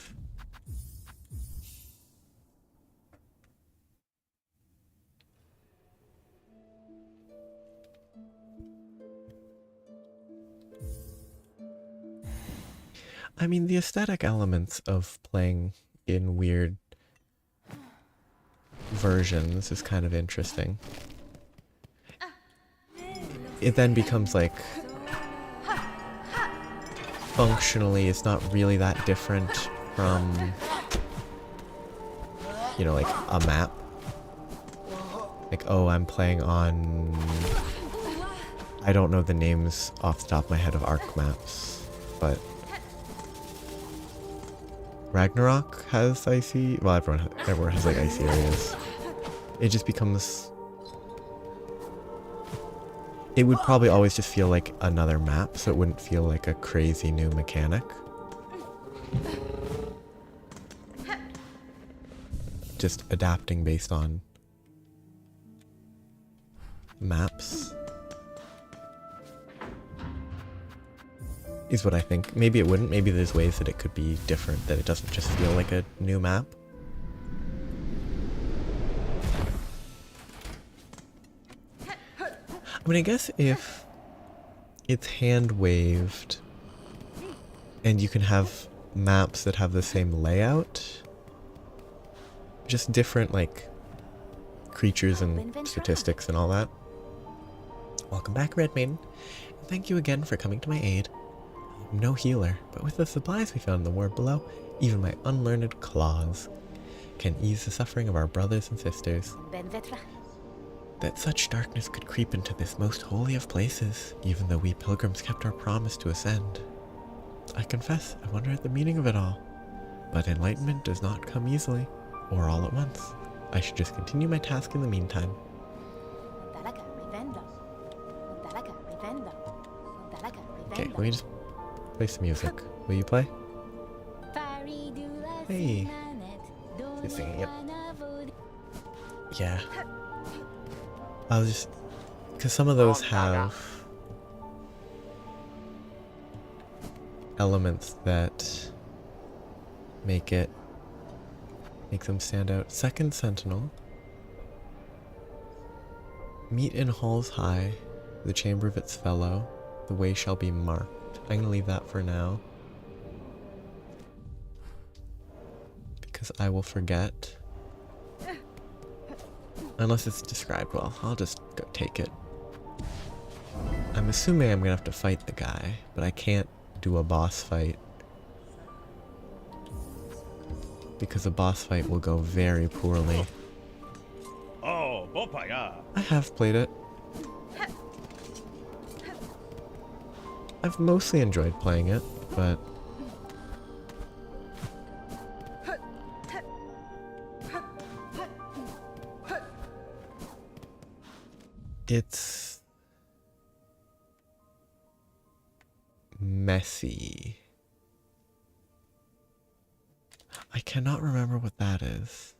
I mean, the aesthetic elements of playing in weird versions is kind of interesting. It then becomes like, functionally it's not really that different from, you know, like a map. Like, oh, I'm playing on, I don't know the names off the top of my head of Arc maps, but Ragnarok has icy, well, everyone has like icy areas. It just becomes, it would probably always just feel like another map, so it wouldn't feel like a crazy new mechanic. Just adapting based on maps is what I think. Maybe it wouldn't. Maybe there's ways that it could be different, that it doesn't just feel like a new map. I mean, I guess if it's hand-waved and you can have maps that have the same layout, just different, like, creatures and statistics and all that. Welcome back, Red Maiden. And thank you again for coming to my aid. I'm no healer, but with the supplies we found in the ward below, even my unlearned claws can ease the suffering of our brothers and sisters. That such darkness could creep into this most holy of places, even though we pilgrims kept our promise to ascend. I confess, I wonder at the meaning of it all. But enlightenment does not come easily, or all at once. I should just continue my task in the meantime. Okay, let me just play some music. Will you play? Hey. She's singing, yep. Yeah. I was just, because some of those have elements that make them stand out. Second Sentinel. Meet in halls high, the chamber of its fellow. The way shall be marked. I'm gonna leave that for now, because I will forget. Unless it's described well, I'll just go take it. I'm assuming I'm gonna have to fight the guy, but I can't do a boss fight, because a boss fight will go very poorly. Oh, I have played it. I've mostly enjoyed playing it, but it's messy. I cannot remember what that is.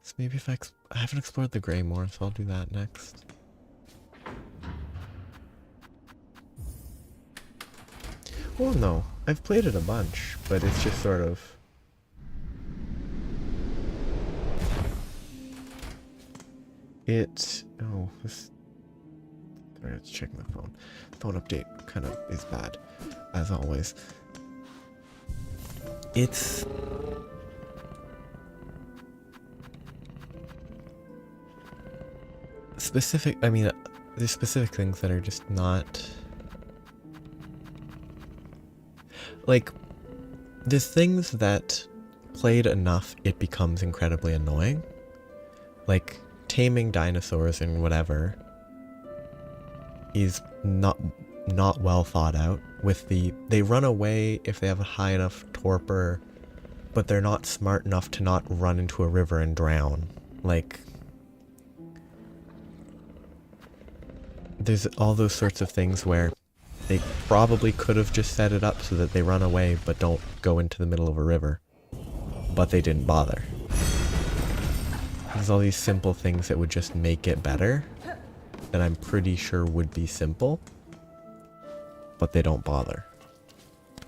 So maybe if I haven't explored the Greymore, so I'll do that next. Well, no, I've played it a bunch, but it's just sort of... Oh, this... I have to check my phone. Phone update kind of is bad, as always. It's... specific, I mean, there's specific things that are just not... Like, there's things that played enough, it becomes incredibly annoying. like taming dinosaurs and whatever is not well thought out. With they run away if they have a high enough torpor, but they're not smart enough to not run into a river and drown. Like, there's all those sorts of things where they probably could have just set it up so that they run away but don't go into the middle of a river. But they didn't bother. There's all these simple things that would just make it better, that I'm pretty sure would be simple, but they don't bother.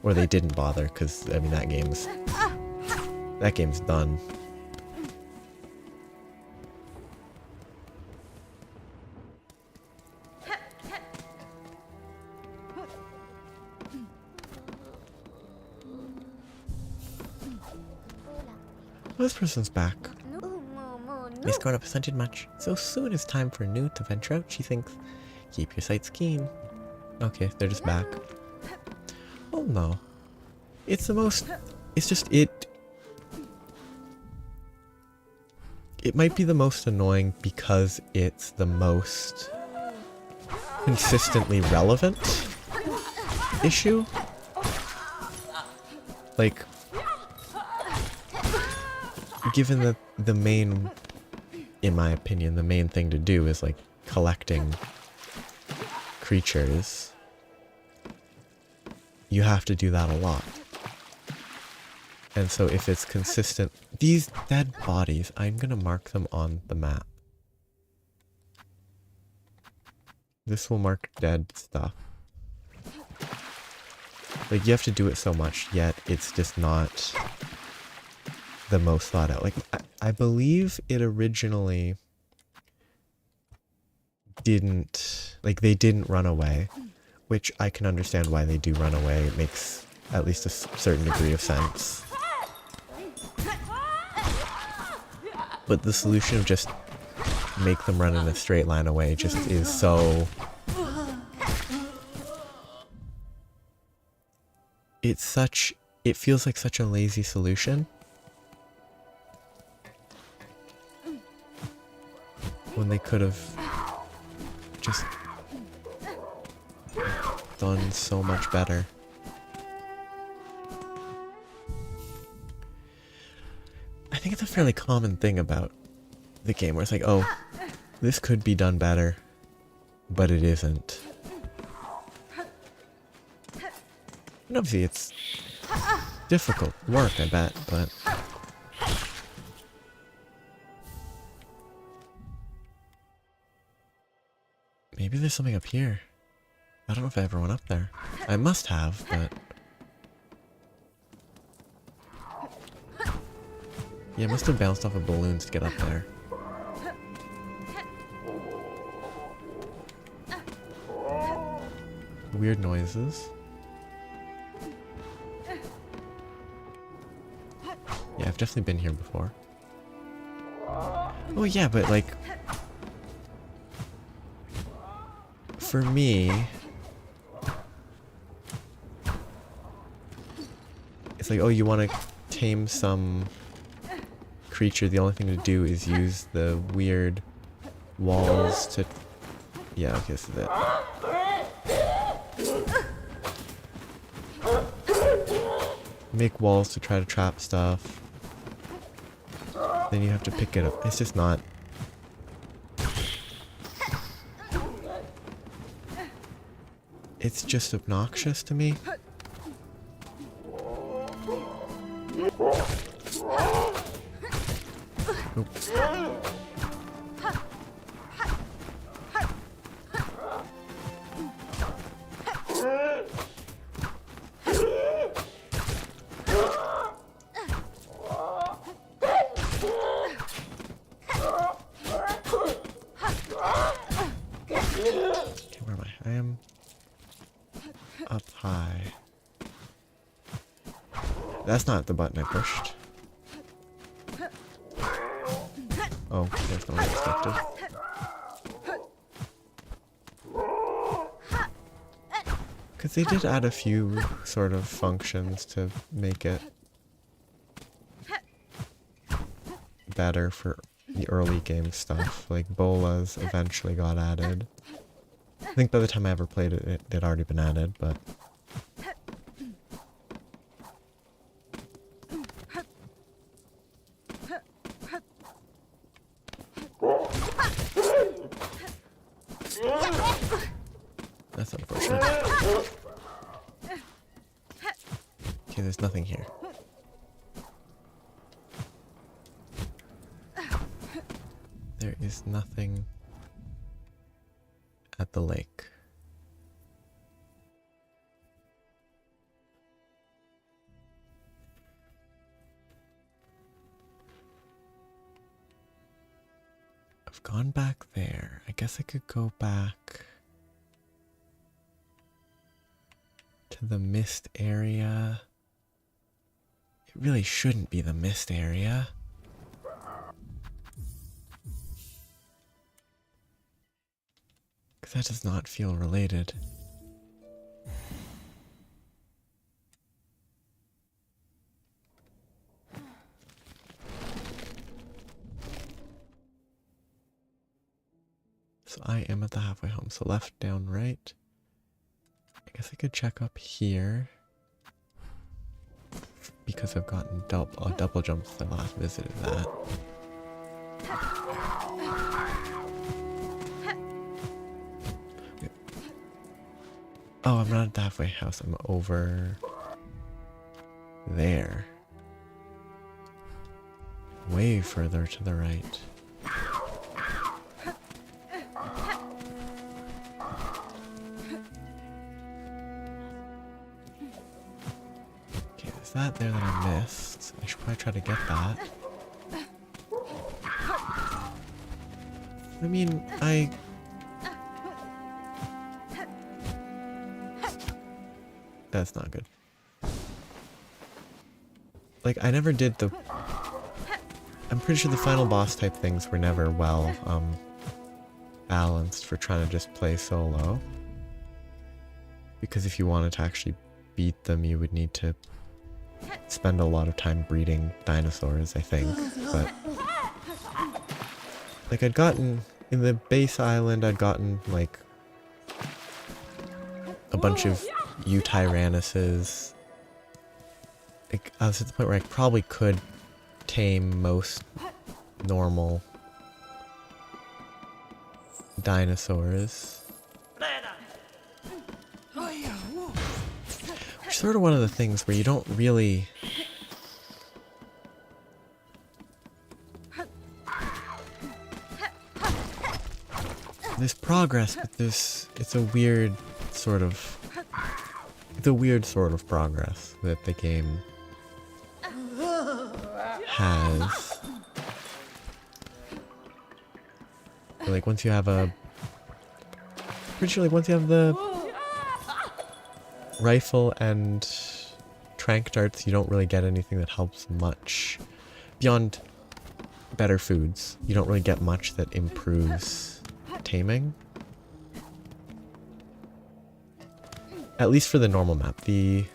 Or they didn't bother, because, I mean, that game's done. Well, this person's back. Miss Grown Up hasn't much. So soon it's time for New to venture out, she thinks. Keep your sights keen. Okay, they're just back. Oh no. It's the most... It's just it... It might be the most annoying because it's the most consistently relevant issue. Like, given that the main, in my opinion, the main thing to do is like collecting creatures, you have to do that a lot. And so if it's consistent, these dead bodies, I'm gonna mark them on the map. This will mark dead stuff. Like, you have to do it so much, yet it's just not the most thought out. Like, I believe it originally didn't, like, they didn't run away, which I can understand why they do run away. It makes at least a certain degree of sense. But the solution of just make them run in a straight line away just is so... It's such... It feels like such a lazy solution. When they could have just done so much better. I think it's a fairly common thing about the game where it's like, oh, this could be done better, but it isn't. And obviously it's difficult work, I bet, but... Maybe there's something up here. I don't know if I ever went up there. I must have, but... Yeah, I must have bounced off of balloons to get up there. Weird noises. Yeah, I've definitely been here before. Oh yeah, but like... For me... It's like, oh, you want to tame some creature, the only thing to do is use the weird walls to... Yeah, okay, this is it. Make walls to try to trap stuff. Then you have to pick it up. It's just not... It's just obnoxious to me. Oops. Okay, where am I? I am up high. That's not the button I pushed. Oh, that's not what I expected. Because they did add a few sort of functions to make it better for the early game stuff. Like bolas eventually got added. I think by the time I ever played it, it had already been added, but that's unfortunate. Okay, there's nothing here. There is nothing at the lake. I've gone back there. I guess I could go back to the mist area. It really shouldn't be the mist area. Because that does not feel related. So I am at the halfway home. So left, down, right. I guess I could check up here. Because I've gotten a double jump since I last visited that. Oh, I'm not at the halfway house. I'm over there. Way further to the right. Okay, there's that there that I missed. I should probably try to get that. I mean, that's not good. Like, I never did the... I'm pretty sure the final boss type things were never well, balanced for trying to just play solo. Because if you wanted to actually beat them, you would need to spend a lot of time breeding dinosaurs, I think. But... like, I'd gotten... in the base island, I'd gotten, like... a bunch of Tyrannuses. Like, I was at the point where I probably could tame most normal dinosaurs. Which is sort of one of the things where you don't really... there's progress, but it's a weird sort of... it's a weird sort of progress that the game has. Like, once you have a... pretty sure, like, once you have the rifle and trank darts, you don't really get anything that helps much. Beyond better foods, you don't really get much that improves taming. At least for the normal map. The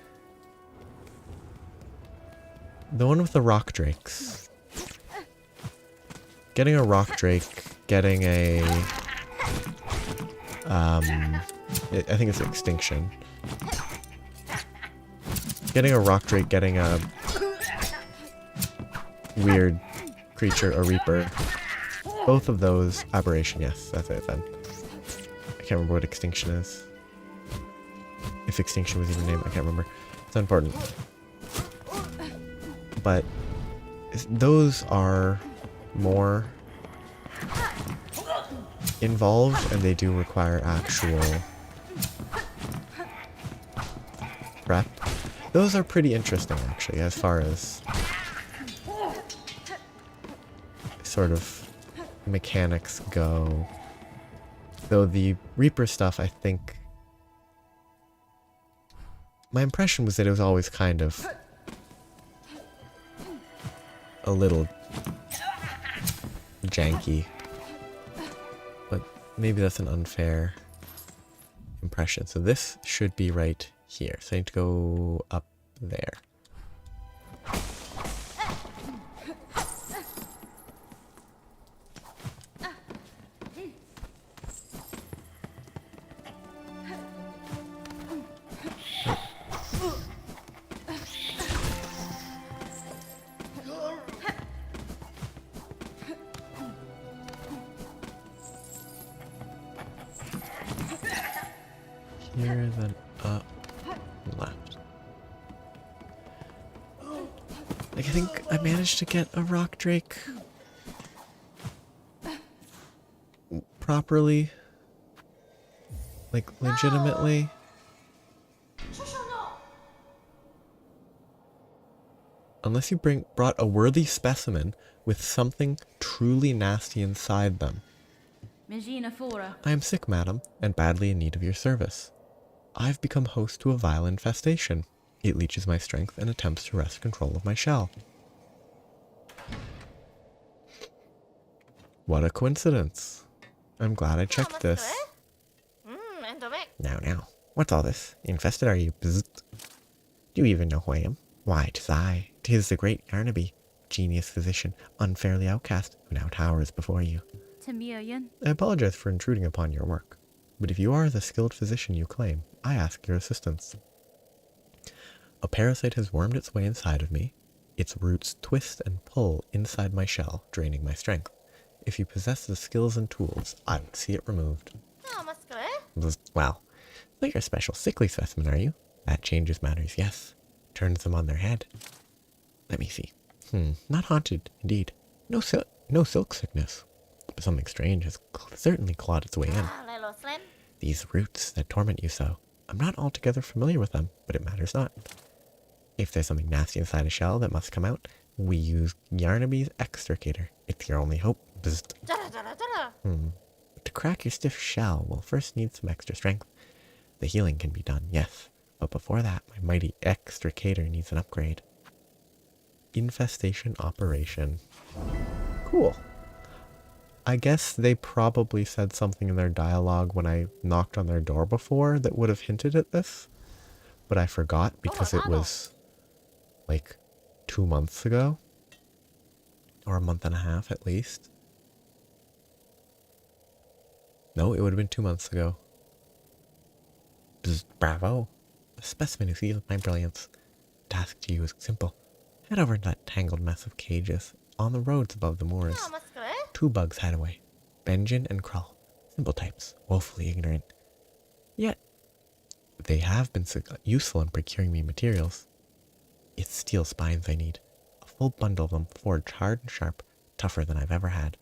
one with the rock drakes. Getting a rock drake, getting a... I think it's extinction. Getting a rock drake, getting a weird creature, a reaper. Both of those... aberration, yes, that's it then. I can't remember what extinction is. If extinction was even named, I can't remember. It's not important. But those are more involved, and they do require actual prep. Those are pretty interesting, actually, as far as sort of mechanics go. Though the Reaper stuff, I think... my impression was that it was always kind of a little janky. But maybe that's an unfair impression. So this should be right here. So I need to go up there. here, then up, and left. Like, I think I managed to get a rock drake properly. Like, legitimately. Unless you brought a worthy specimen with something truly nasty inside them. I am sick, madam, and badly in need of your service. I've become host to a vile infestation. It leeches my strength and attempts to wrest control of my shell. What a coincidence. I'm glad I checked this. Now, what's all this? Infested are you? Bzzzt. Do you even know who I am? Why, 'tis I. 'Tis the great Yarnaby, genius physician, unfairly outcast, who now towers before you. I apologize for intruding upon your work, but if you are the skilled physician you claim, I ask your assistance. A parasite has wormed its way inside of me. Its roots twist and pull inside my shell, draining my strength. If you possess the skills and tools, I would see it removed. Well, but you're a special sickly specimen, are you? That changes matters, yes. Turns them on their head. Let me see. Not haunted, indeed. No silk sickness. But something strange has certainly clawed its way in. These roots that torment you so. I'm not altogether familiar with them, but it matters not. If there's something nasty inside a shell that must come out, we use Yarnaby's extricator. It's your only hope. To crack your stiff shell, we'll first need some extra strength. The healing can be done, yes. But before that, my mighty extricator needs an upgrade. Infestation operation. Cool. I guess they probably said something in their dialogue when I knocked on their door before that would have hinted at this. But I forgot because it was like 2 months ago. Or a month and a half at least. No, it would have been 2 months ago. Bzz, bravo. The specimen who sees my brilliance. The task to you is simple. Head over that tangled mess of cages on the roads above the moors. 2 bugs hide away. Benjin and Krull. Simple types, woefully ignorant. Yet, they have been useful in procuring me materials. It's steel spines I need. A full bundle of them, forged hard and sharp, tougher than I've ever had.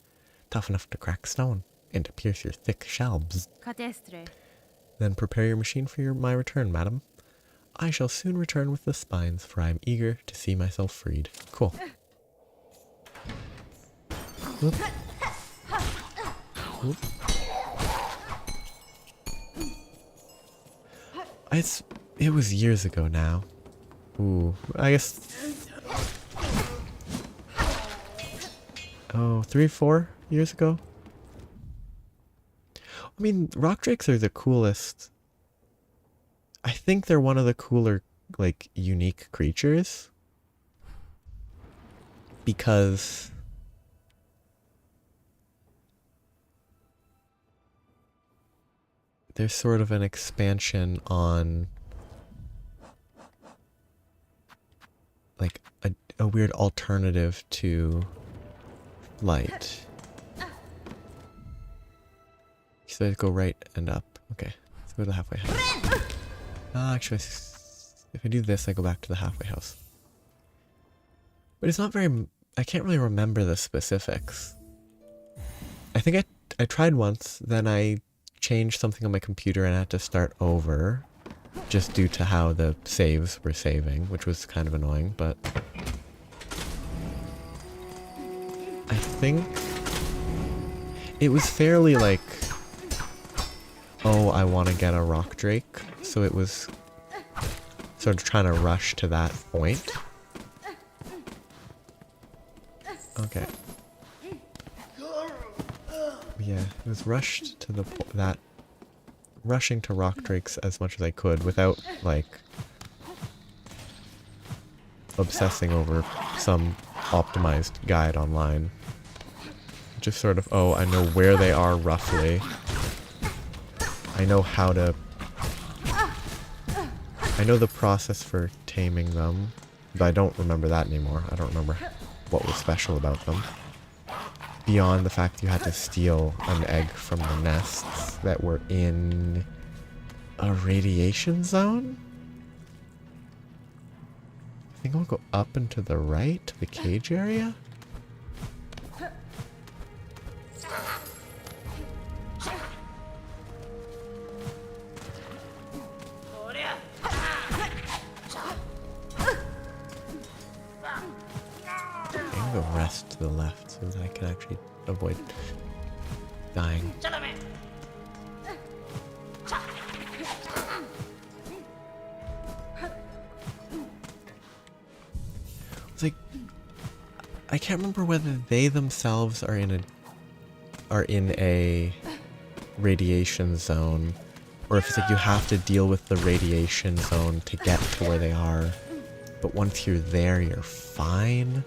Tough enough to crack stone, and to pierce your thick shell. Then prepare your machine for my return, madam. I shall soon return with the spines, for I am eager to see myself freed. Cool. Whoop. Whoop. It was years ago now. Ooh, I guess... Oh, 3, 4 years ago? I mean, rock drakes are the coolest. I think they're one of the cooler, like, unique creatures. Because... there's sort of an expansion on... like, a weird alternative to light. So I go right and up. Okay, let's go to the halfway house. Actually, if I do this, I go back to the halfway house. But it's not very... I can't really remember the specifics. I think I tried once, then I changed something on my computer and I had to start over. Just due to how the saves were saving, which was kind of annoying, but... I think... it was fairly like... oh, I want to get a rock drake, so it was sort of trying to rush to that point. Okay. Yeah, it was rushed to the rushing to rock drakes as much as I could without, like, obsessing over some optimized guide online. Just sort of, oh, I know where they are roughly. I know how to... I know the process for taming them, but I don't remember that anymore. I don't remember what was special about them. Beyond the fact you had to steal an egg from the nests that were in a radiation zone? I think I'll go up and to the right to the cage area. I'm gonna go rest to the left so that I can actually avoid dying. It's like I can't remember whether they themselves are in a radiation zone, or if it's like you have to deal with the radiation zone to get to where they are. But once you're there, you're fine.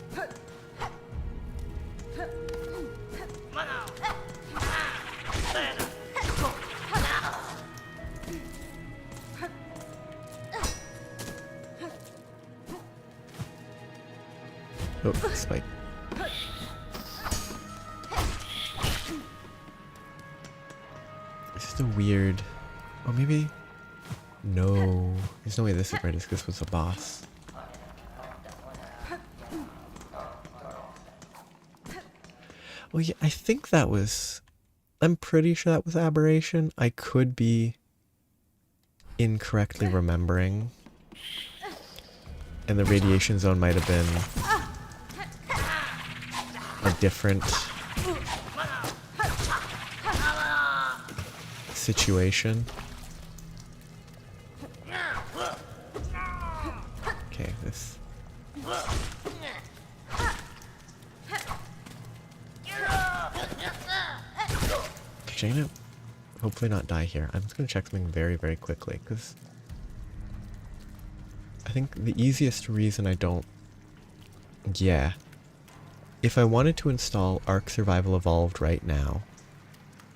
Oh, spike. It's just a weird... Oh, maybe... No. There's no way this is right. This was a boss. Well, yeah, I think that was... I'm pretty sure that was Aberration. I could be incorrectly remembering. And the radiation zone might have been a different situation. Okay, this... Actually, I'm gonna hopefully not die here. I'm just gonna check something very, very quickly, because I think the easiest reason I don't... Yeah. If I wanted to install Ark Survival Evolved right now,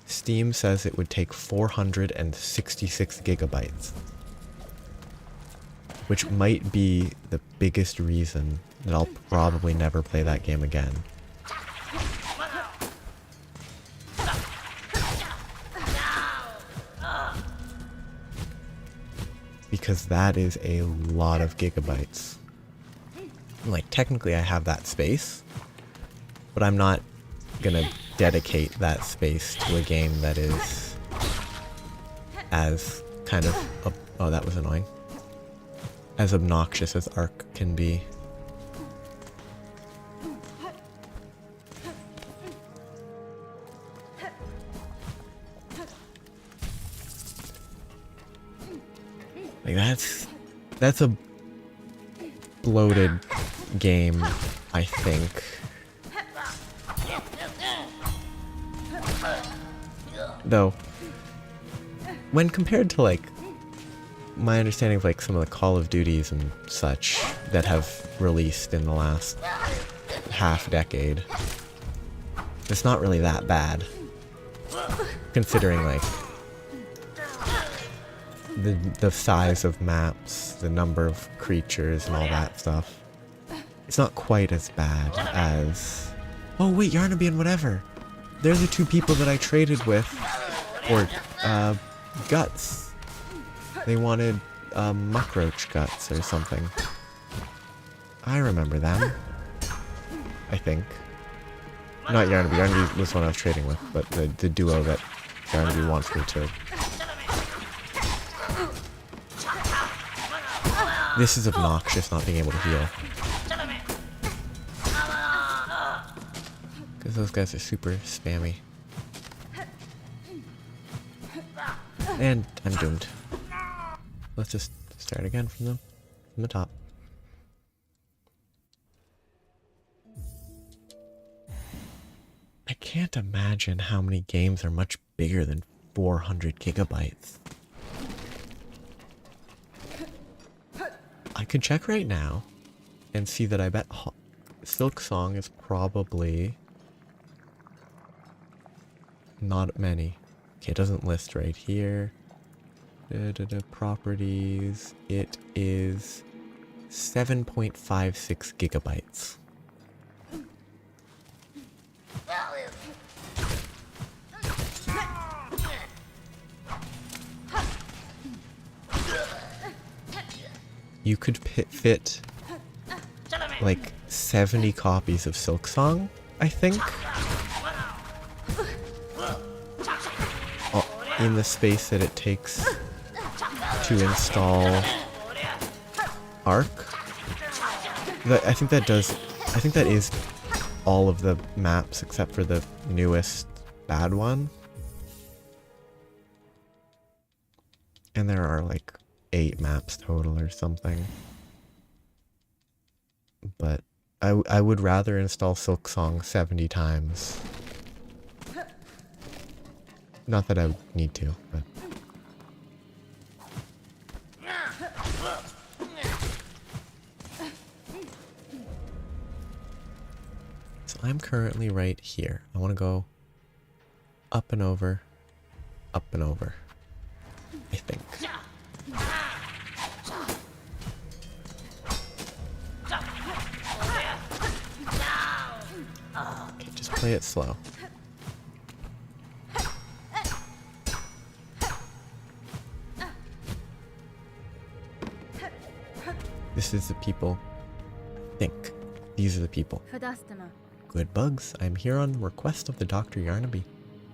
Steam says it would take 466 gigabytes. Which might be the biggest reason that I'll probably never play that game again. Because that is a lot of gigabytes. Like, technically I have that space, but I'm not gonna dedicate that space to a game that is as kind of... Oh, that was annoying. As obnoxious as Ark can be. Like, that's a bloated game, I think. Though, when compared to, like, my understanding of, like, some of the Call of Duties and such that have released in the last half decade, it's not really that bad. Considering, like, the size of maps, the number of creatures and all that stuff. It's not quite as bad as... Oh wait, Yarnaby and whatever! They're the two people that I traded with for guts. They wanted muckroach guts or something. I remember them. I think. Not Yarnaby. Yarnaby was the one I was trading with, but the duo that Yarnaby wants me to. This is obnoxious, not being able to heal. Because those guys are super spammy. And I'm doomed. Let's just start again from the top. I can't imagine how many games are much bigger than 400 gigabytes. I could check right now and see that I bet Silksong is probably not many. Okay, it doesn't list right here. Properties. It is 7.56 gigabytes. you could fit like 70 copies of Silksong, I think, in the space that it takes to install Arc. I think that is all of the maps except for the newest bad one. And there are like 8 maps total or something. But I would rather install Silksong 70 times. Not that I would need to, but... So I'm currently right here. I want to go up and over, I think. Okay, just play it slow. This is the people. I think. These are the people. Good bugs, I'm here on request of the Dr. Yarnaby.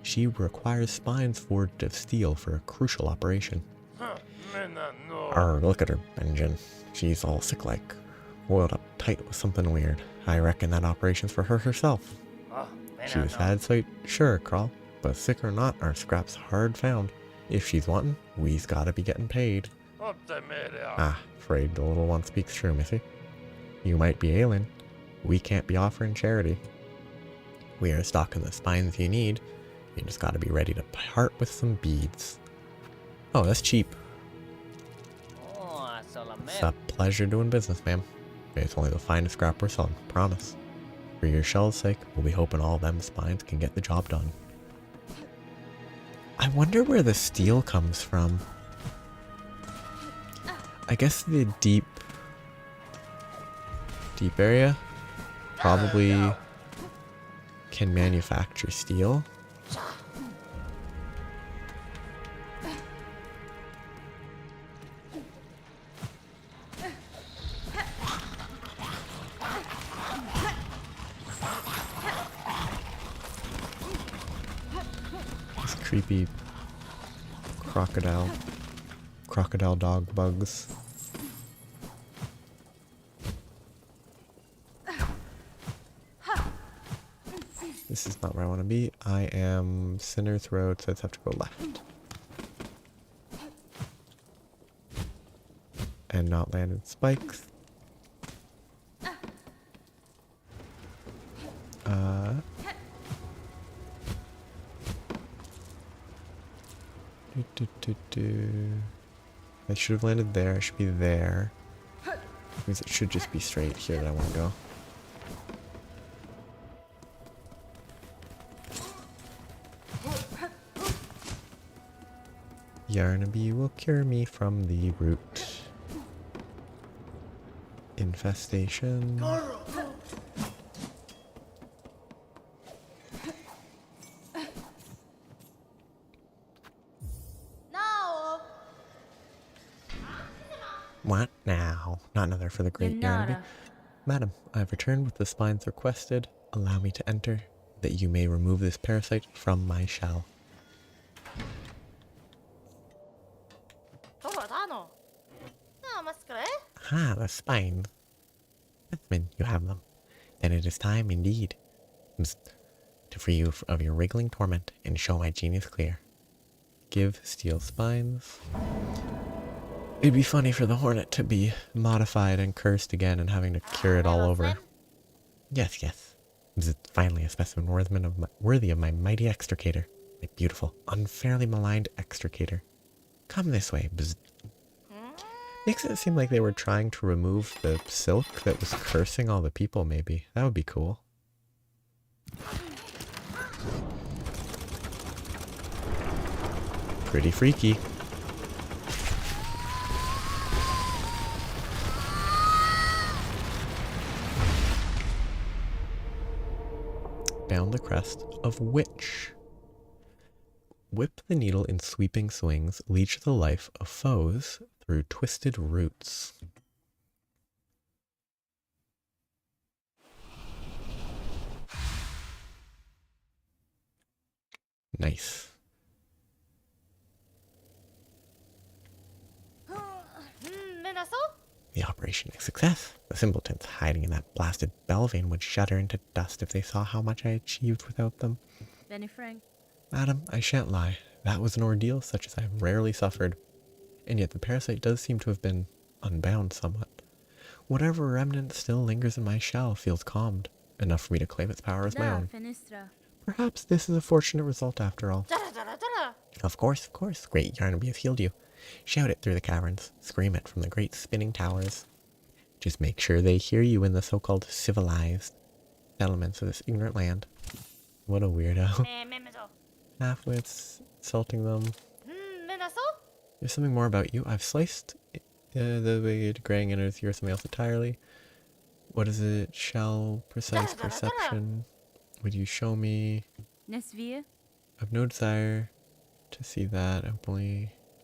She requires spines forged of steel for a crucial operation. Look at her engine. She's all sick-like. Oiled up tight with something weird. I reckon that operation's for her herself. She was sad, so sure, Crawl. But sick or not, our scrap's hard found. If she's wantin', we's gotta be getting paid. Afraid the little one speaks true, missy. You might be ailing. We can't be offering charity. We are stocking the spines you need. You just gotta be ready to part with some beads. Oh, that's cheap. It's a pleasure doing business, ma'am. It's only the finest scrap we're selling, promise. For your shell's sake, we'll be hoping all them spines can get the job done. I wonder where the steel comes from. I guess the deep area probably can manufacture steel. These creepy crocodile dog bugs. This is not where I want to be. I am Sinner's Road, so I just have to go left. And not land in spikes. I should have landed there. I should be there. Means it should just be straight here that I want to go. Yarnaby will cure me from the root infestation. No. What now? Not another for the great Yarnaby. Madam, I have returned with the spines requested. Allow me to enter, that you may remove this parasite from my shell. Ah, the spines. Smithman, you have them. Then it is time, indeed, to free you of your wriggling torment and show my genius clear. Give steel spines. It'd be funny for the Hornet to be modified and cursed again and having to cure it all over. Yes, yes. Finally a specimen worthy of my mighty extricator. My beautiful, unfairly maligned extricator. Come this way. Bzz. Makes it seem like they were trying to remove the silk that was cursing all the people, maybe. That would be cool. Pretty freaky. Bound the crest of Witch. Whip the needle in sweeping swings, leech the life of foes through twisted roots. Nice. The operation is a success. The simpletons hiding in that blasted Belvane would shudder into dust if they saw how much I achieved without them. Benny Frank. Madam, I shan't lie. That was an ordeal such as I have rarely suffered. And yet the parasite does seem to have been unbound somewhat. Whatever remnant still lingers in my shell feels calmed, enough for me to claim its power as my own. Fenistra. Perhaps this is a fortunate result after all. Of course, great Yarnaby has healed you. Shout it through the caverns. Scream it from the great spinning towers. Just make sure they hear you in the so-called civilized settlements of this ignorant land. What a weirdo. Half-wits, insulting them. There's something more about you. I've sliced the wicked graying enters you or something else entirely. What is it? Shell, precise perception. Would you show me? Nesvia. I've no desire to see that. I'm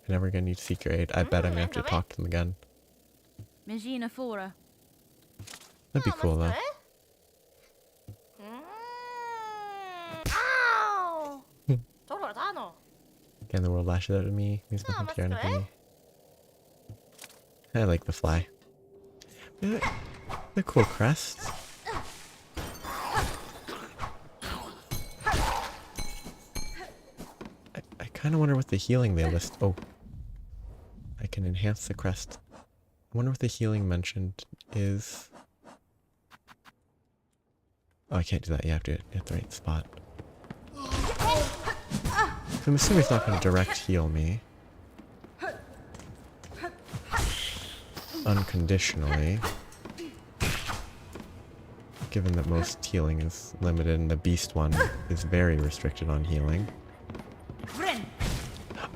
never gonna need to seek your aid. I bet I'm gonna have to talk to them again. Megina Fora. That'd be cool though. Again, the world lashes out at me. Means nothing to anything. I like the fly. The cool crest. I kind of wonder what the healing they list. Oh, I can enhance the crest. I wonder what the healing mentioned is. Oh, I can't do that. You have to hit the right spot. So I'm assuming it's not going to direct heal me. Unconditionally. Given that most healing is limited and the beast one is very restricted on healing.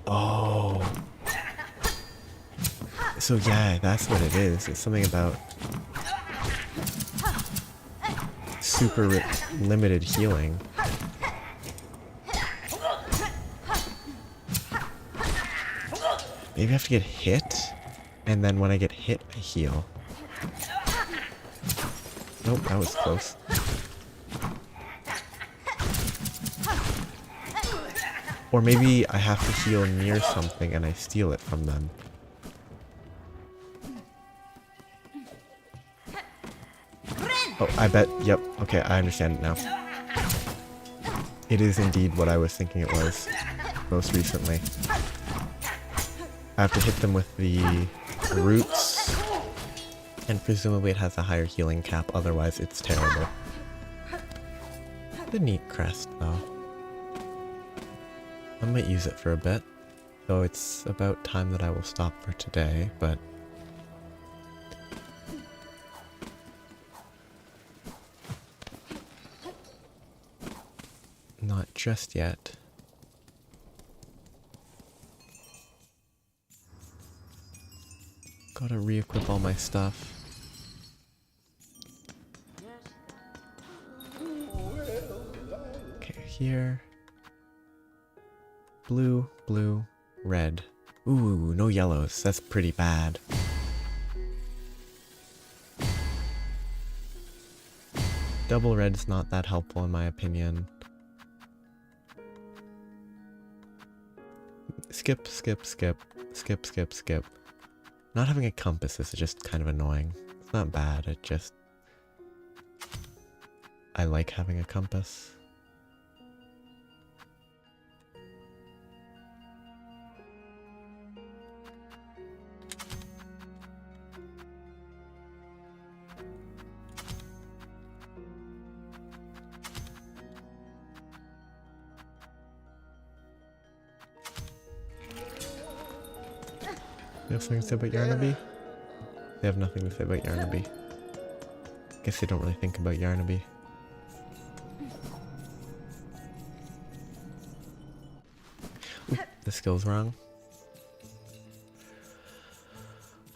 Oh. So yeah, that's what it is. It's something about super limited healing. Maybe I have to get hit, and then when I get hit, I heal. Nope, that was close. Or maybe I have to heal near something and I steal it from them. Oh, I bet, yep, okay, I understand it now. It is indeed what I was thinking it was most recently. I have to hit them with the roots, and presumably it has a higher healing cap, otherwise it's terrible. The neat crest, though. I might use it for a bit, though it's about time that I will stop for today, but... not just yet. Gotta re-equip all my stuff. Okay, here. Blue, blue, red. Ooh, no yellows. That's pretty bad. Double red's not that helpful in my opinion. Skip, skip, skip. Skip, skip, skip. Not having a compass is just kind of annoying. It's not bad, it just... I like having a compass. You have something to say about Yarnaby? They have nothing to say about Yarnaby. Guess they don't really think about Yarnaby. Oop, the skill's wrong.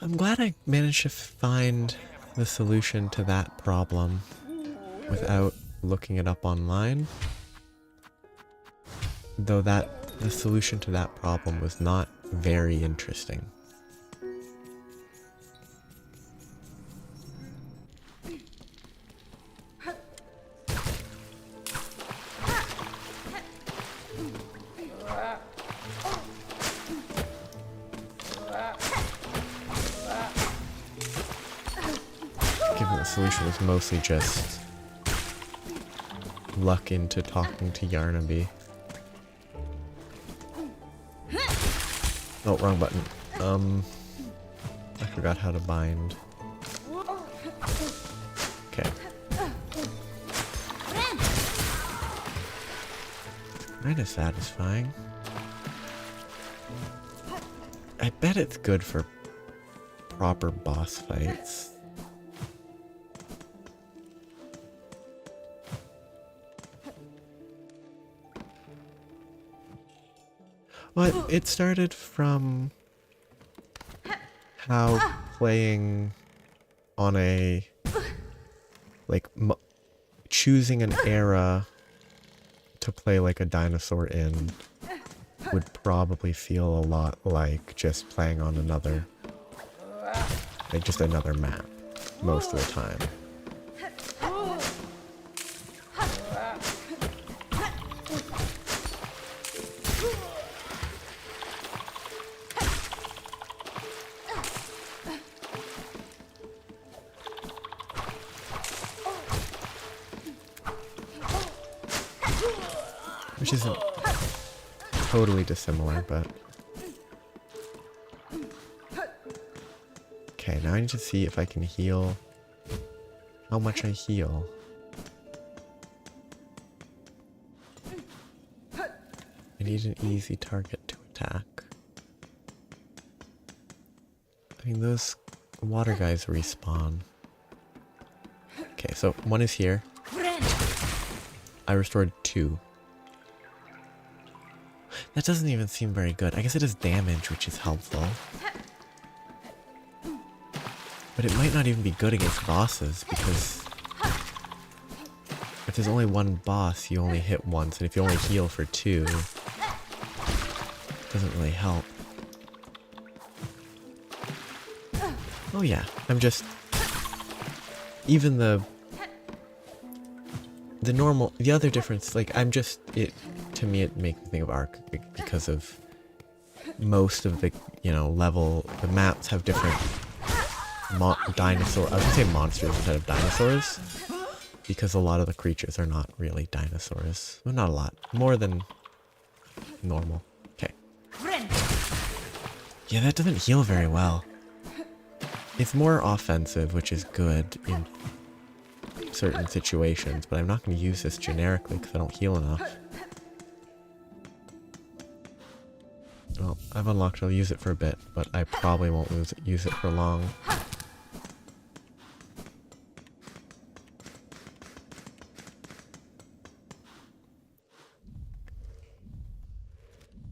I'm glad I managed to find the solution to that problem without looking it up online. Though the solution to that problem was not very interesting. solution was mostly just luck into talking to Yarnaby. Oh, wrong button. I forgot how to bind. Okay. Kinda satisfying. I bet it's good for proper boss fights. Well, it started from how playing on a, like, choosing an era to play like a dinosaur in would probably feel a lot like just playing on another, like just another map most of the time. Which isn't totally dissimilar, but... Okay, now I need to see if I can heal... how much I heal. I need an easy target to attack. I mean, those water guys respawn. Okay, so one is here. I restored 2. That doesn't even seem very good. I guess it does damage, which is helpful. But it might not even be good against bosses, because if there's only one boss, you only hit once, and if you only heal for 2, it doesn't really help. Oh yeah, I'm just... even the other difference, like, I'm just... to me, it makes me think of Ark because of most of the, the maps have different dinosaur, I was gonna say monsters instead of dinosaurs, because a lot of the creatures are not really dinosaurs. Well, not a lot. More than normal. Okay. Yeah, that doesn't heal very well. It's more offensive, which is good in certain situations, but I'm not going to use this generically because I don't heal enough. Well, I've unlocked it, I'll use it for a bit, but I probably won't use it for long.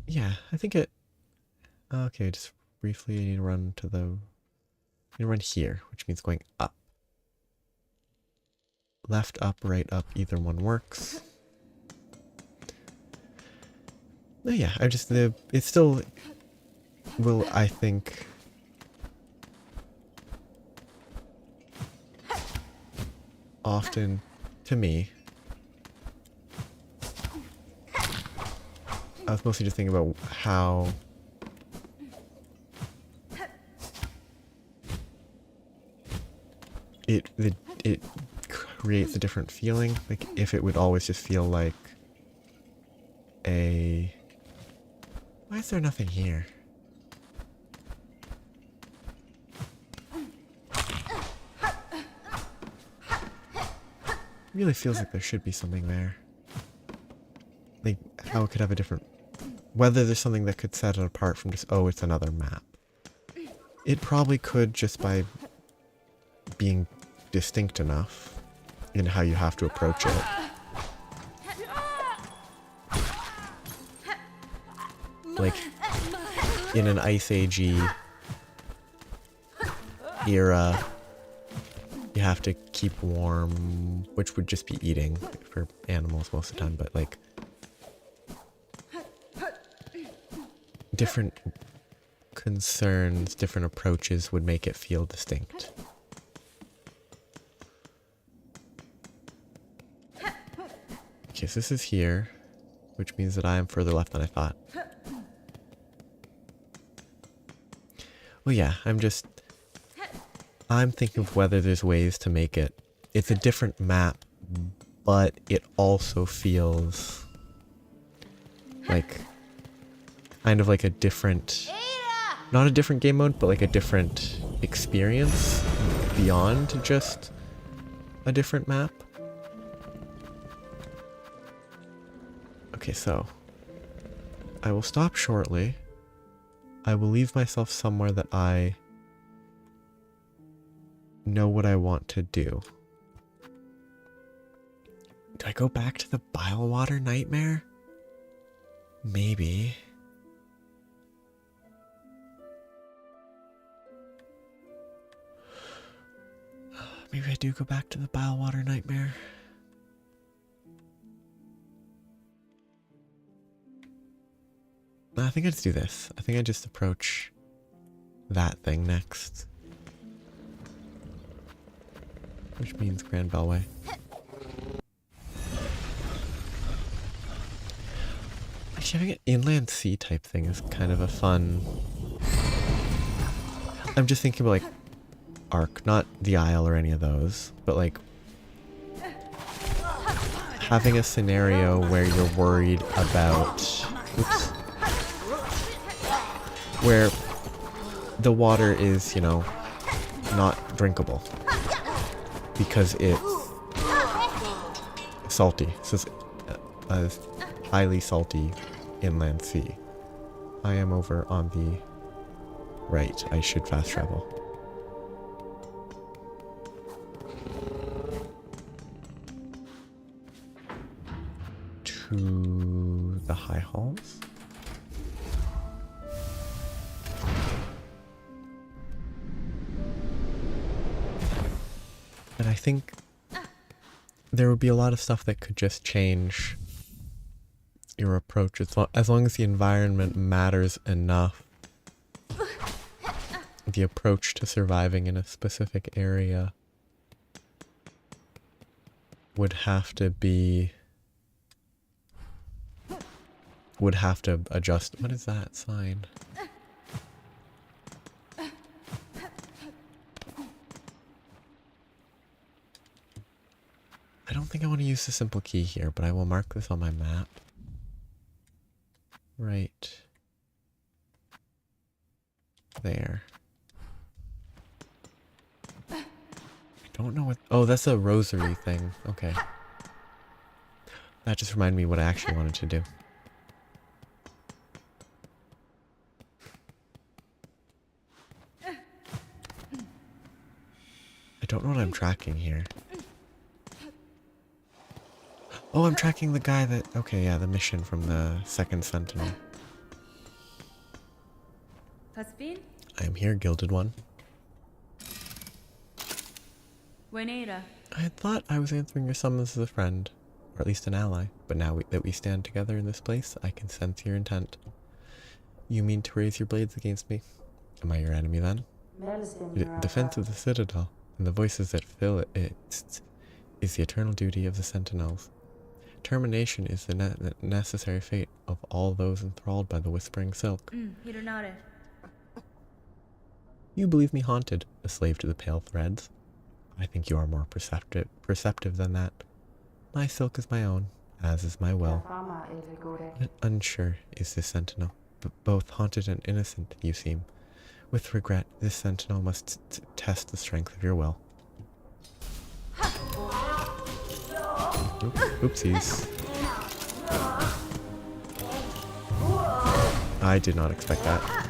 Yeah, I think it... Okay, just briefly I need to run to the... I need to run here, which means going up. Left, up, right, up, either one works. No, yeah, I just... it still will, I think... often, to me... I was mostly just thinking about how... it creates a different feeling. Like, if it would always just feel like a... Why is there nothing here? It really feels like there should be something there. Like, how it could have a different... Whether there's something that could set it apart from just, oh, it's another map. It probably could, just by being distinct enough in how you have to approach it. Like, in an Ice Age-y era, you have to keep warm, which would just be eating for animals most of the time, but like, different concerns, different approaches would make it feel distinct. Okay, so this is here, which means that I am further left than I thought. Well, yeah, I'm just... I'm thinking of whether there's ways to make it. It's a different map, but it also feels like kind of like a different, not a different game mode, but like a different experience beyond just a different map. Okay, so I will stop shortly. I will leave myself somewhere that I know what I want to do. Do I go back to the Bilewater Nightmare? Maybe. Maybe I do go back to the Bilewater Nightmare. No, I think I just do this. I think I just approach that thing next. Which means Grand Bellway. Actually, having an inland sea type thing is kind of a fun... I'm just thinking about like Ark, not the Isle or any of those, but like having a scenario where you're worried about... Oops. Where the water is, you know, not drinkable because it's salty. So it's a highly salty inland sea. I am over on the right. I should fast travel. To the High Halls. And I think there would be a lot of stuff that could just change your approach as long as the environment matters enough. The approach to surviving in a specific area would have to adjust. What is that sign? I don't think I want to use the simple key here, but I will mark this on my map. Right there. I don't know what... Oh, that's a rosary thing. Okay. That just reminded me what I actually wanted to do. I don't know what I'm tracking here. Oh, I'm tracking the guy that... Okay, yeah, the mission from the second Sentinel. Caspin? I am here, Gilded One. Wenera. I had thought I was answering your summons as a friend, or at least an ally, but now that we stand together in this place, I can sense your intent. You mean to raise your blades against me? Am I your enemy then? The defense of the Citadel, and the voices that fill it, is the eternal duty of the Sentinels. Termination is the necessary fate of all those enthralled by the Whispering Silk. Hironare. You believe me haunted, a slave to the pale threads. I think you are more perceptive than that. My silk is my own, as is my will. Unsure is this sentinel, but both haunted and innocent you seem. With regret, this sentinel must test the strength of your will. Oopsies. I did not expect that.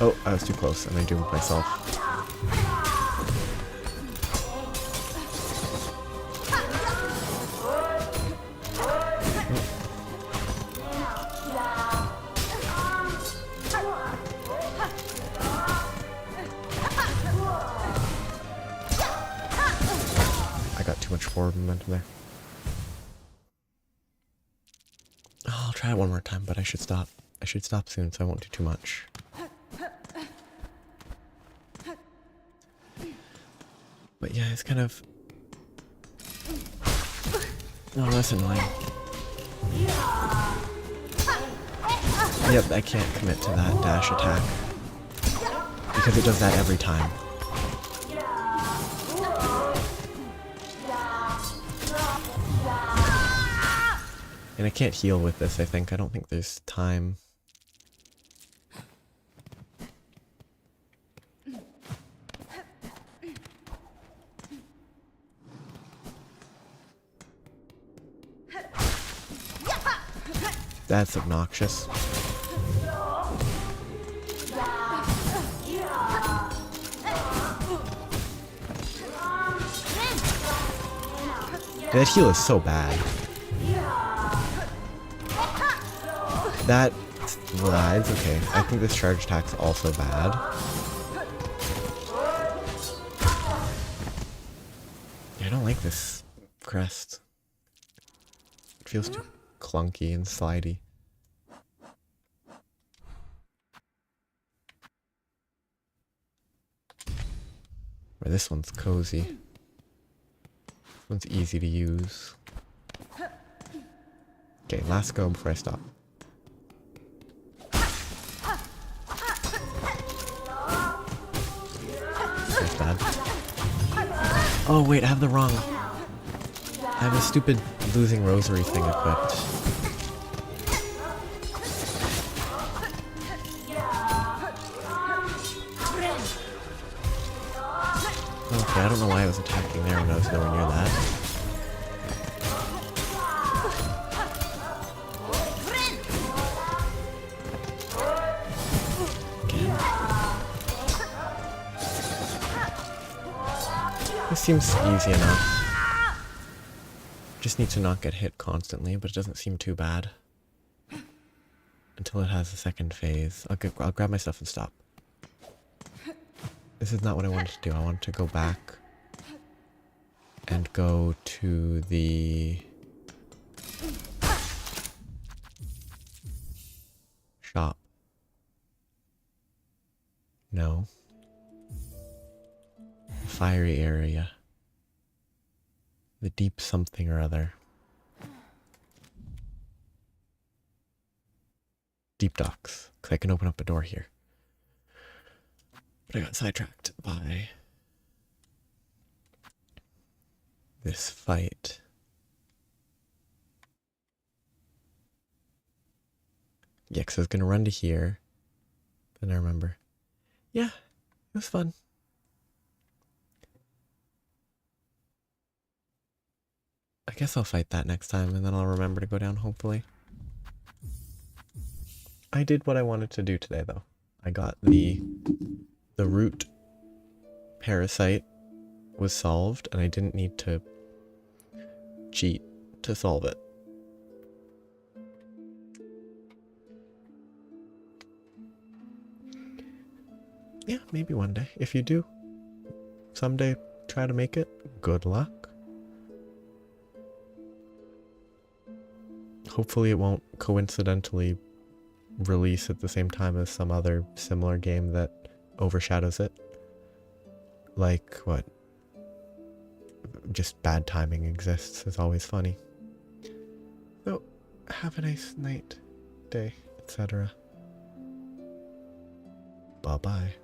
Oh, I was too close and I doomed myself. I got too much forward momentum there. Oh, I'll try it one more time, but I should stop. I should stop soon so I won't do too much. But yeah, it's kind of... Oh, that's annoying. Yep, I can't commit to that dash attack. Because it does that every time. And I can't heal with this, I think. I don't think there's time. That's obnoxious. That heal is so bad. That slides, okay. I think this charge attack's also bad. I don't like this crest. It feels too clunky and slidey. Where this one's cozy. This one's easy to use. Okay, last go before I stop. That's bad. Oh wait, I have the wrong... I have a stupid losing rosary thing equipped. Okay, I don't know why I was attacking there when I was nowhere near that. Again. This seems easy enough. Just need to not get hit constantly, but it doesn't seem too bad. Until it has a second phase. I'll grab my stuff and stop. This is not what I wanted to do. I wanted to go back and go to the shop. No. Fiery area. The deep something or other. Deep docks. Because I can open up a door here. But I got sidetracked by this fight. Yeah, because I was going to run to here. Then I remember. Yeah, it was fun. I guess I'll fight that next time and then I'll remember to go down, hopefully. I did what I wanted to do today, though. I got the root parasite was solved, and I didn't need to cheat to solve it. Yeah, maybe one day. If you do, someday try to make it. Good luck. Hopefully it won't coincidentally release at the same time as some other similar game that overshadows it. Like, what? Just bad timing exists is always funny. So, have a nice night, day, etc. Bye-bye.